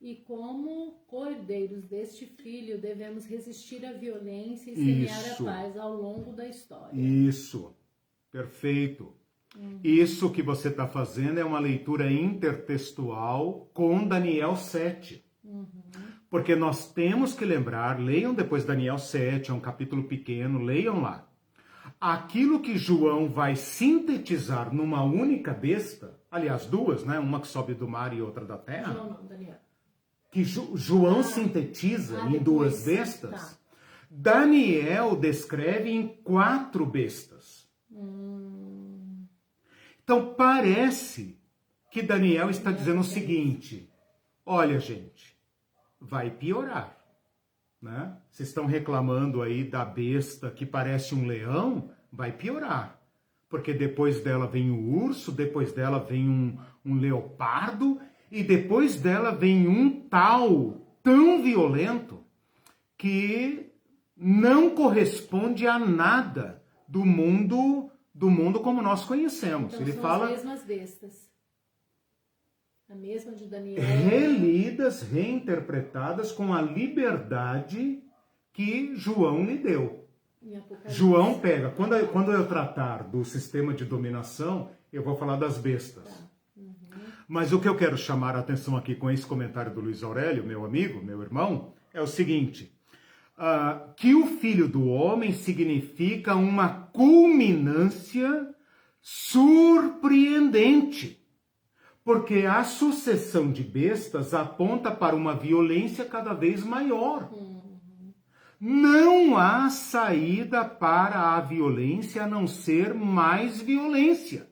E como cordeiros deste filho, devemos resistir à violência e semear a paz ao longo da história. Isso, perfeito. Isso que você está fazendo é uma leitura intertextual com Daniel 7. Porque nós temos que lembrar, leiam depois Daniel 7, é um capítulo pequeno, leiam lá. Aquilo que João vai sintetizar numa única besta, aliás, duas, né? Uma que sobe do mar e outra da terra. João não, Daniel. Que João sintetiza em depois, 2 bestas. Tá. Daniel descreve em 4 bestas. Então parece que Daniel está dizendo o seguinte: olha, gente, vai piorar, né? Vocês estão reclamando aí da besta que parece um leão, vai piorar. Porque depois dela vem o urso, depois dela vem um leopardo, e depois dela vem um tal tão violento que não corresponde a nada do mundo como nós conhecemos. Então, ele são fala as mesmas bestas. A mesma de Daniel. Relidas, reinterpretadas com a liberdade que João lhe deu. João pega, quando eu tratar do sistema de dominação, eu vou falar das bestas. Tá. Mas o que eu quero chamar a atenção aqui com esse comentário do Luiz Aurélio, meu amigo, meu irmão, é o seguinte: que o Filho do Homem significa uma culminância surpreendente. Porque a sucessão de bestas aponta para uma violência cada vez maior. Não há saída para a violência a não ser mais violência.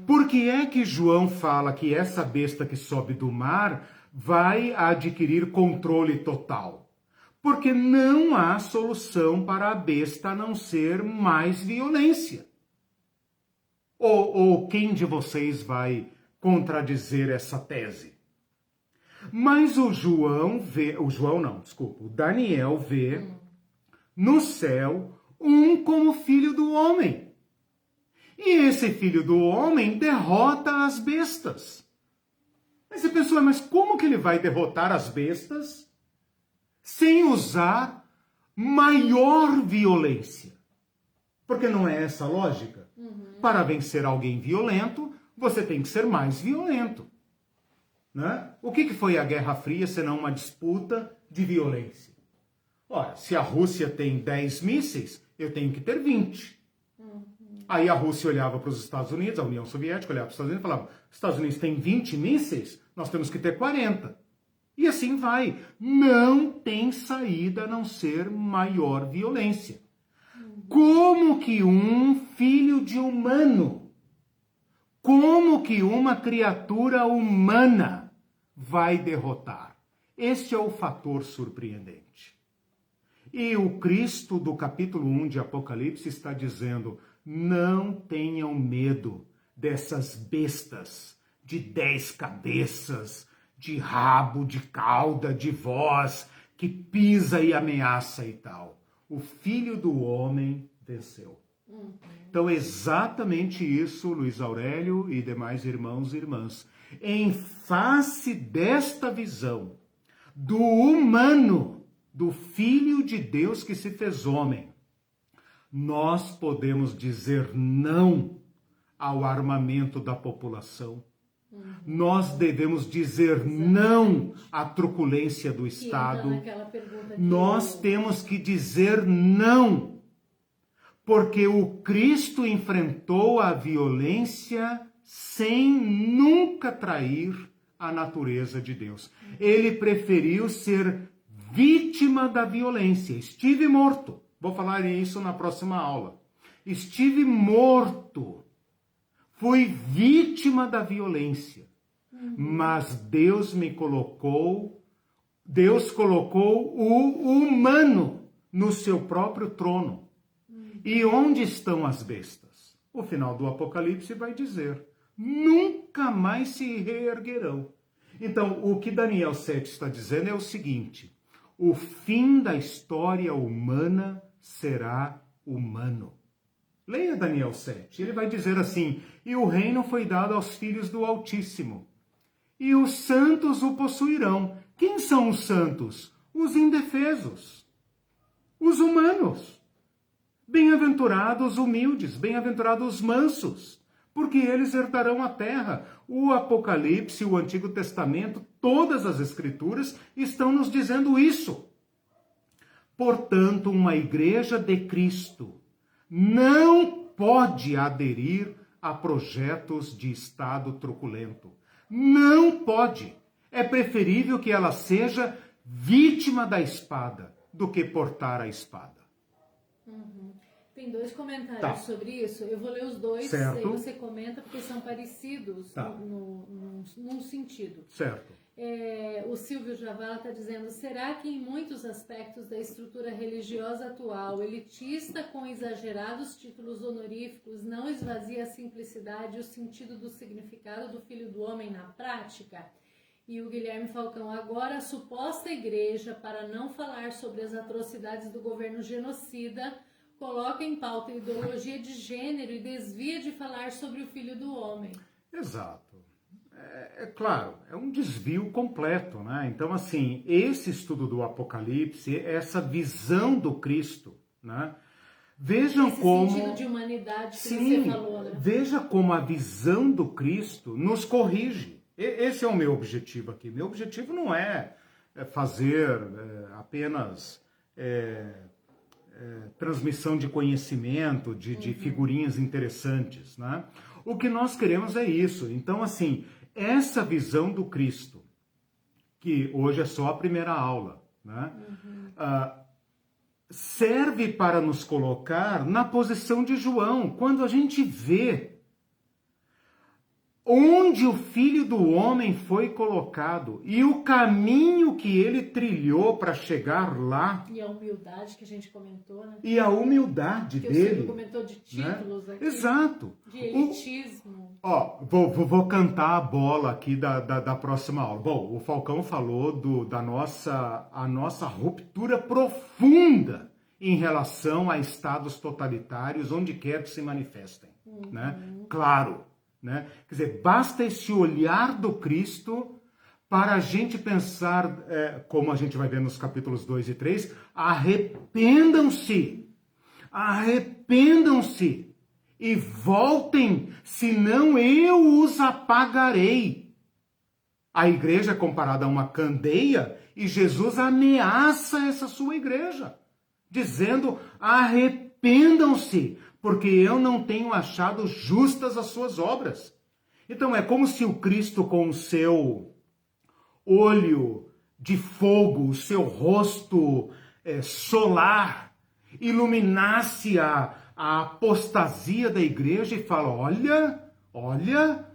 Por que é que João fala que essa besta que sobe do mar vai adquirir controle total? Porque não há solução para a besta a não ser mais violência. Ou quem de vocês vai contradizer essa tese? Mas o Daniel vê no céu um como filho do homem. E esse filho do homem derrota as bestas. Mas você pensou, mas como que ele vai derrotar as bestas sem usar maior violência? Porque não é essa a lógica? Para vencer alguém violento, você tem que ser mais violento. Né? O que foi a Guerra Fria senão uma disputa de violência? Ora, se a Rússia tem 10 mísseis, eu tenho que ter 20. Aí a Rússia olhava para os Estados Unidos, a União Soviética olhava para os Estados Unidos e falava: os Estados Unidos têm 20 mísseis, nós temos que ter 40. E assim vai. Não tem saída a não ser maior violência. Como que um filho de humano, como que uma criatura humana vai derrotar? Este é o fator surpreendente. E o Cristo do capítulo 1 de Apocalipse está dizendo: não tenham medo dessas bestas de 10 cabeças, de rabo, de cauda, de voz, que pisa e ameaça e tal. O Filho do Homem venceu. Então, exatamente isso, Luiz Aurélio e demais irmãos e irmãs. Em face desta visão do humano, do Filho de Deus que se fez homem, nós podemos dizer não ao armamento da população. Nós devemos dizer não à truculência do Estado. Nós temos que dizer não, porque o Cristo enfrentou a violência sem nunca trair a natureza de Deus. Ele preferiu ser vítima da violência. Estive morto, Vou falar isso na próxima aula. Estive morto. Fui vítima da violência. Mas Deus colocou o humano no seu próprio trono. E onde estão as bestas? O final do Apocalipse vai dizer, nunca mais se reerguerão. Então, o que Daniel 7 está dizendo é o seguinte, o fim da história humana será humano. Leia Daniel 7, ele vai dizer assim, e o reino foi dado aos filhos do Altíssimo, e os santos o possuirão. Quem são os santos? Os indefesos, os humanos. Bem-aventurados humildes, bem-aventurados mansos, porque eles herdarão a terra. O Apocalipse, o Antigo Testamento, todas as Escrituras estão nos dizendo isso. Portanto, uma igreja de Cristo não pode aderir a projetos de Estado truculento. Não pode. É preferível que ela seja vítima da espada do que portar a espada. Tem 2 comentários sobre isso. Eu vou ler os 2, certo. Aí você comenta, porque são parecidos num sentido. Certo. O Silvio Javala está dizendo, será que em muitos aspectos da estrutura religiosa atual, elitista com exagerados títulos honoríficos, não esvazia a simplicidade e o sentido do significado do Filho do Homem na prática? E o Guilherme Falcão, agora a suposta igreja, para não falar sobre as atrocidades do governo genocida, coloca em pauta a ideologia de gênero e desvia de falar sobre o Filho do Homem. Exato. É claro, é um desvio completo, né? Então, assim, esse estudo do Apocalipse, essa visão do Cristo, né? Vejam esse como... sentido de humanidade que Sim, você falou, né? Veja como a visão do Cristo nos corrige. Esse é o meu objetivo aqui. Meu objetivo não é fazer apenas... transmissão de conhecimento, de figurinhas interessantes, né? O que nós queremos é isso. Então, assim, essa visão do Cristo, que hoje é só a primeira aula, né? Serve para nos colocar na posição de João, quando a gente vê onde o Filho do Homem foi colocado e o caminho que ele trilhou para chegar lá. E a humildade que a gente comentou, né? E a humildade que dele. O Silvio comentou de títulos, né? Aqui. Exato. De elitismo. Vou cantar a bola aqui da próxima aula. Bom, o Falcão falou da nossa ruptura profunda em relação a estados totalitários, onde quer que se manifestem. Né? Claro. Né? Quer dizer, basta esse olhar do Cristo para a gente pensar, como a gente vai ver nos capítulos 2 e 3, arrependam-se e voltem, senão eu os apagarei. A igreja é comparada a uma candeia e Jesus ameaça essa sua igreja, dizendo, arrependam-se, porque eu não tenho achado justas as suas obras. Então é como se o Cristo, com o seu olho de fogo, o seu rosto solar, iluminasse a apostasia da igreja e fala, olha,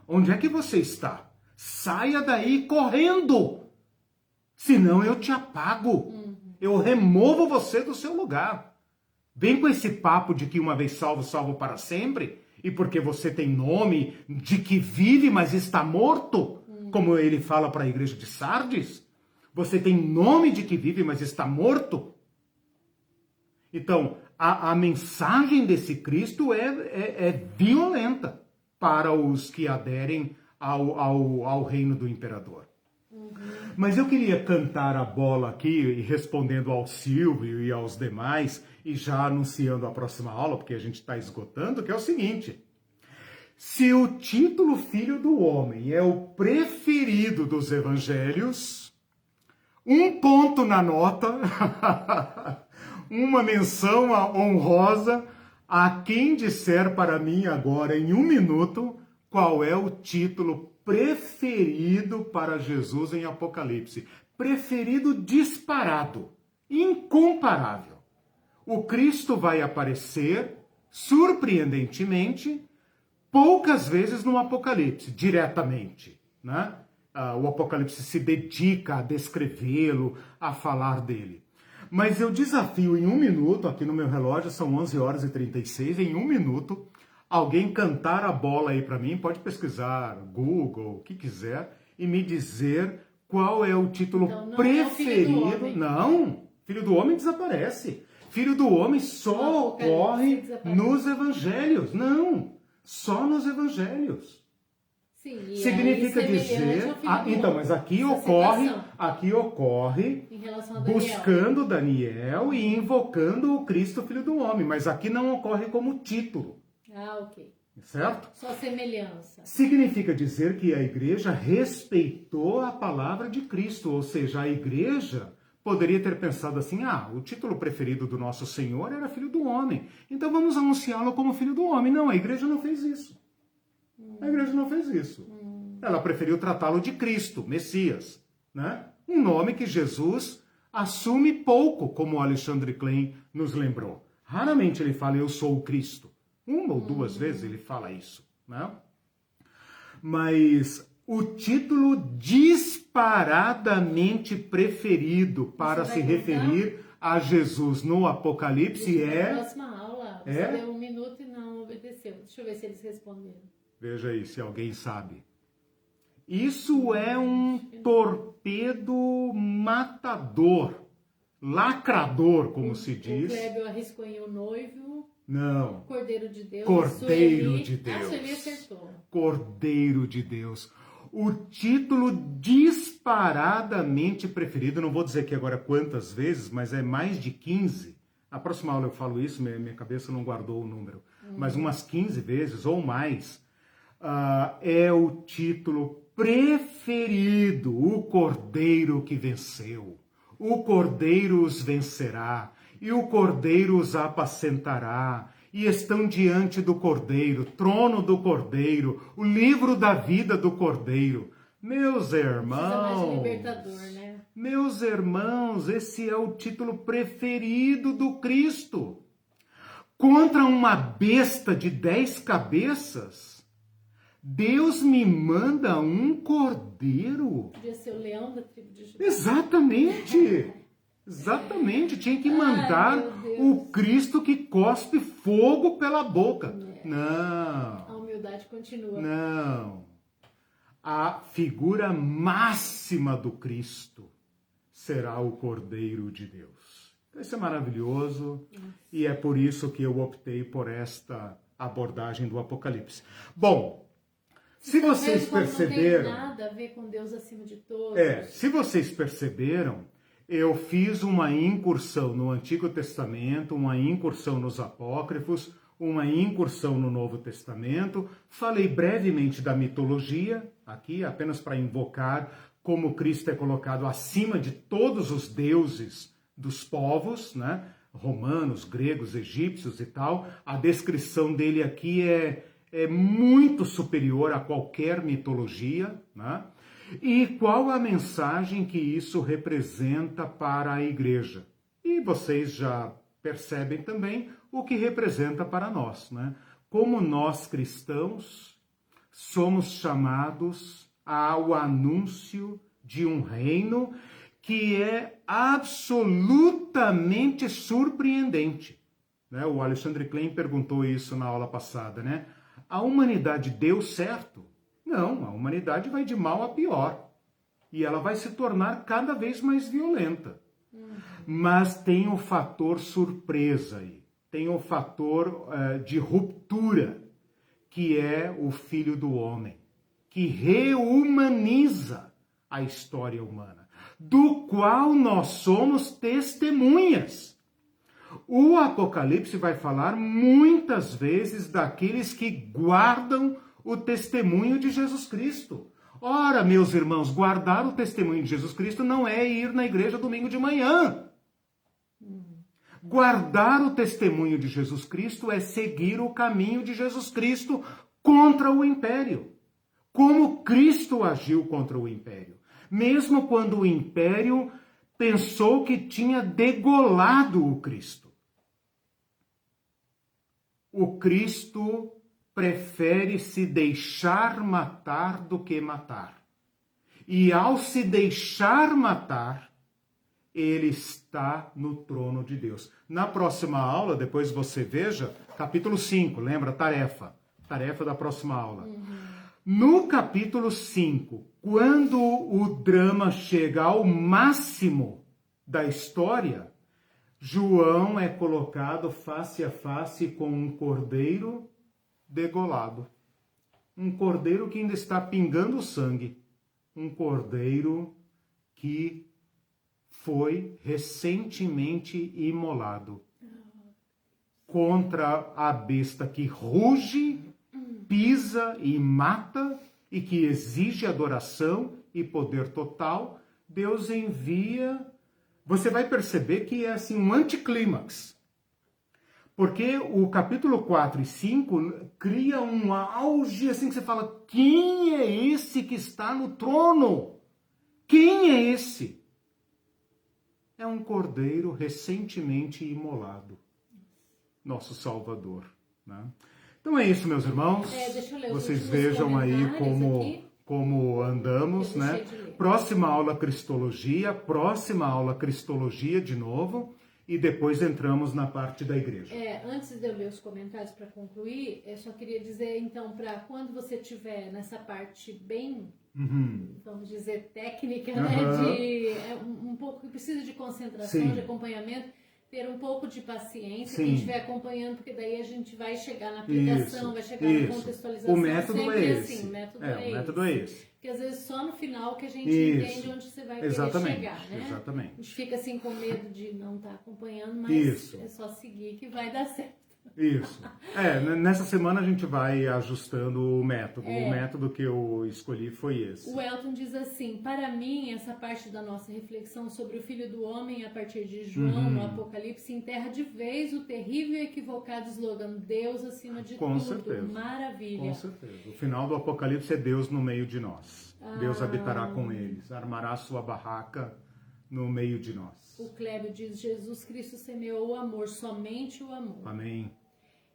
onde é que você está? Saia daí correndo, senão eu te apago, eu removo você do seu lugar. Vem com esse papo de que uma vez salvo, salvo para sempre, e porque você tem nome de que vive, mas está morto, como ele fala para a igreja de Sardes. Você tem nome de que vive, mas está morto. Então, a mensagem desse Cristo é violenta para os que aderem ao reino do imperador. Mas eu queria cantar a bola aqui, respondendo ao Silvio e aos demais, e já anunciando a próxima aula, porque a gente está esgotando, que é o seguinte. Se o título Filho do Homem é o preferido dos evangelhos, um ponto na nota, uma menção honrosa a quem disser para mim agora, em 1 minuto, qual é o título preferido para Jesus em Apocalipse. Preferido disparado, incomparável. O Cristo vai aparecer, surpreendentemente, poucas vezes no Apocalipse, diretamente, né? O Apocalipse se dedica a descrevê-lo, a falar dele. Mas eu desafio em 1 minuto, aqui no meu relógio são 11h36, em 1 minuto, alguém cantar a bola aí para mim, pode pesquisar, Google, o que quiser, e me dizer qual é o título então, não preferido. É não, Filho do Homem desaparece. Filho do Homem só ocorre nos evangelhos. Não, só nos evangelhos. Sim, significa dizer, então, mas aqui ocorre buscando Daniel e invocando o Cristo Filho do Homem, mas aqui não ocorre como título. Ok. Certo? Só semelhança. Significa dizer que a igreja respeitou a palavra de Cristo, ou seja, a igreja poderia ter pensado assim, o título preferido do nosso Senhor era Filho do Homem, então vamos anunciá-lo como Filho do Homem. Não, a igreja não fez isso. A igreja não fez isso. Ela preferiu tratá-lo de Cristo, Messias, né? Um nome que Jesus assume pouco, como Alexandre Klein nos lembrou. Raramente ele fala, eu sou o Cristo. 1 ou 2 vezes ele fala isso, né? Mas o título disparadamente preferido para se referir a Jesus no Apocalipse é... Na próxima aula, você deu 1 minuto e não obedeceu. Deixa eu ver se eles responderam. Veja aí, se alguém sabe. Isso é um torpedo matador, lacrador, como se diz. O Kleber arriscou em o noivo. Não. Cordeiro de Deus. Cordeiro de Deus. A Sueli acertou. Cordeiro de Deus. O título disparadamente preferido, não vou dizer aqui agora quantas vezes, mas é mais de 15. Na próxima aula eu falo isso, minha cabeça não guardou o número. Mas umas 15 vezes ou mais, é o título preferido, o Cordeiro que venceu. O Cordeiro os vencerá, e o Cordeiro os apacentará, e estão diante do Cordeiro, trono do Cordeiro, o livro da vida do Cordeiro. Meus irmãos, né? Meus irmãos, esse é o título preferido do Cristo. Contra uma besta de 10 cabeças, Deus me manda um cordeiro. Podia ser o leão da tribo de Judá. Exatamente. Exatamente. Tinha que mandar o Cristo que cospe fogo pela boca. Não. A humildade continua. Não. A figura máxima do Cristo será o Cordeiro de Deus. Isso é maravilhoso e é por isso que eu optei por esta abordagem do Apocalipse. Bom, se vocês perceberam... Não tem nada a ver com Deus acima de todos. Se vocês perceberam, eu fiz uma incursão no Antigo Testamento, uma incursão nos Apócrifos, uma incursão no Novo Testamento. Falei brevemente da mitologia, aqui apenas para invocar como Cristo é colocado acima de todos os deuses dos povos, né? Romanos, gregos, egípcios e tal. A descrição dele aqui é muito superior a qualquer mitologia, né? E qual a mensagem que isso representa para a igreja? E vocês já percebem também o que representa para nós, né? Como nós cristãos somos chamados ao anúncio de um reino que é absolutamente surpreendente, né? O Alexandre Klein perguntou isso na aula passada, né? A humanidade deu certo? Não, a humanidade vai de mal a pior. E ela vai se tornar cada vez mais violenta. Mas tem o fator surpresa aí. Tem o fator de ruptura, que é o Filho do Homem, que reumaniza a história humana, do qual nós somos testemunhas. O Apocalipse vai falar muitas vezes daqueles que guardam o testemunho de Jesus Cristo. Ora, meus irmãos, guardar o testemunho de Jesus Cristo não é ir na igreja domingo de manhã. Guardar o testemunho de Jesus Cristo é seguir o caminho de Jesus Cristo contra o império. Como Cristo agiu contra o império. Mesmo quando o império pensou que tinha degolado o Cristo. o Cristo prefere se deixar matar do que matar. E ao se deixar matar, ele está no trono de Deus. Na próxima aula, depois você veja, capítulo 5, lembra? Tarefa da próxima aula. No capítulo 5, quando o drama chega ao máximo da história, João é colocado face a face com um cordeiro degolado. Um cordeiro que ainda está pingando sangue. Um cordeiro que foi recentemente imolado contra a besta que ruge, pisa e mata e que exige adoração e poder total. Deus envia. Você vai perceber que é assim um anticlímax. Porque o capítulo 4 e 5 cria um auge assim que você fala: quem é esse que está no trono? Quem é esse? É um cordeiro recentemente imolado. Nosso Salvador. Né? Então é isso, meus irmãos. Deixa eu ler vocês vejam aí como andamos, né? Próxima aula Cristologia de novo. E depois entramos na parte da igreja. Antes de eu ler os comentários para concluir, eu só queria dizer, então, para quando você estiver nessa parte bem, vamos dizer, técnica, né? Um pouco que precisa de concentração, de acompanhamento, ter um pouco de paciência, quem estiver acompanhando, porque daí a gente vai chegar na aplicação, vai chegar na contextualização. O método sempre é assim, esse. o método é esse. Porque às vezes só no final que a gente entende onde você vai querer chegar, né? Exatamente. A gente fica assim com medo de não estar acompanhando, mas é só seguir que vai dar certo. Isso. Nessa semana a gente vai ajustando o método. O método que eu escolhi foi esse. O Elton diz assim: para mim, essa parte da nossa reflexão sobre o Filho do Homem a partir de João, no Apocalipse, enterra de vez o terrível e equivocado slogan Deus acima de tudo. Certeza. Maravilha. Com certeza. O final do Apocalipse é Deus no meio de nós. Deus habitará com eles, armará sua barraca no meio de nós. O Clébio diz: Jesus Cristo semeou o amor, somente o amor. Amém.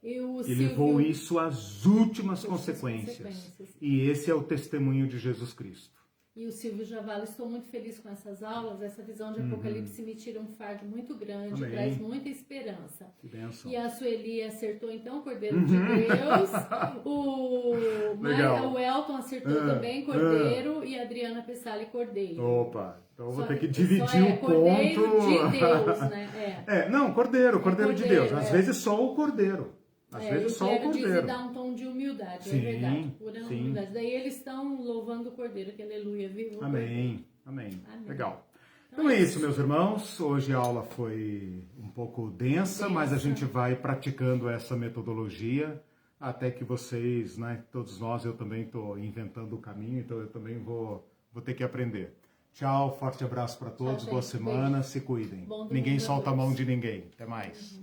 E o Silvio... levou isso às últimas consequências. E esse é o testemunho de Jesus Cristo. E o Silvio Javala: estou muito feliz com essas aulas. Essa visão de Apocalipse me tira um fardo muito grande, traz muita esperança. Que bênção. E a Sueli acertou então, Cordeiro de Deus. O Elton acertou também, Cordeiro. E a Adriana Pessali, Cordeiro. Opa, então eu vou ter que dividir o Cordeiro ponto. de Deus, né? Não, Cordeiro de Deus. Às vezes só o Cordeiro. Às vezes só o Cordeiro. Diz e dá um tom de humildade, é verdade. Pura humildade. Daí eles estão louvando o Cordeiro, que aleluia, viu? Amém. Legal. Então é isso, meus irmãos. Hoje a aula foi um pouco densa, mas a gente vai praticando essa metodologia até que vocês, né, todos nós, eu também estou inventando o caminho, então eu também vou ter que aprender. Tchau, forte abraço para todos, boa semana, se cuidem. Ninguém solta a mão de ninguém. Até mais.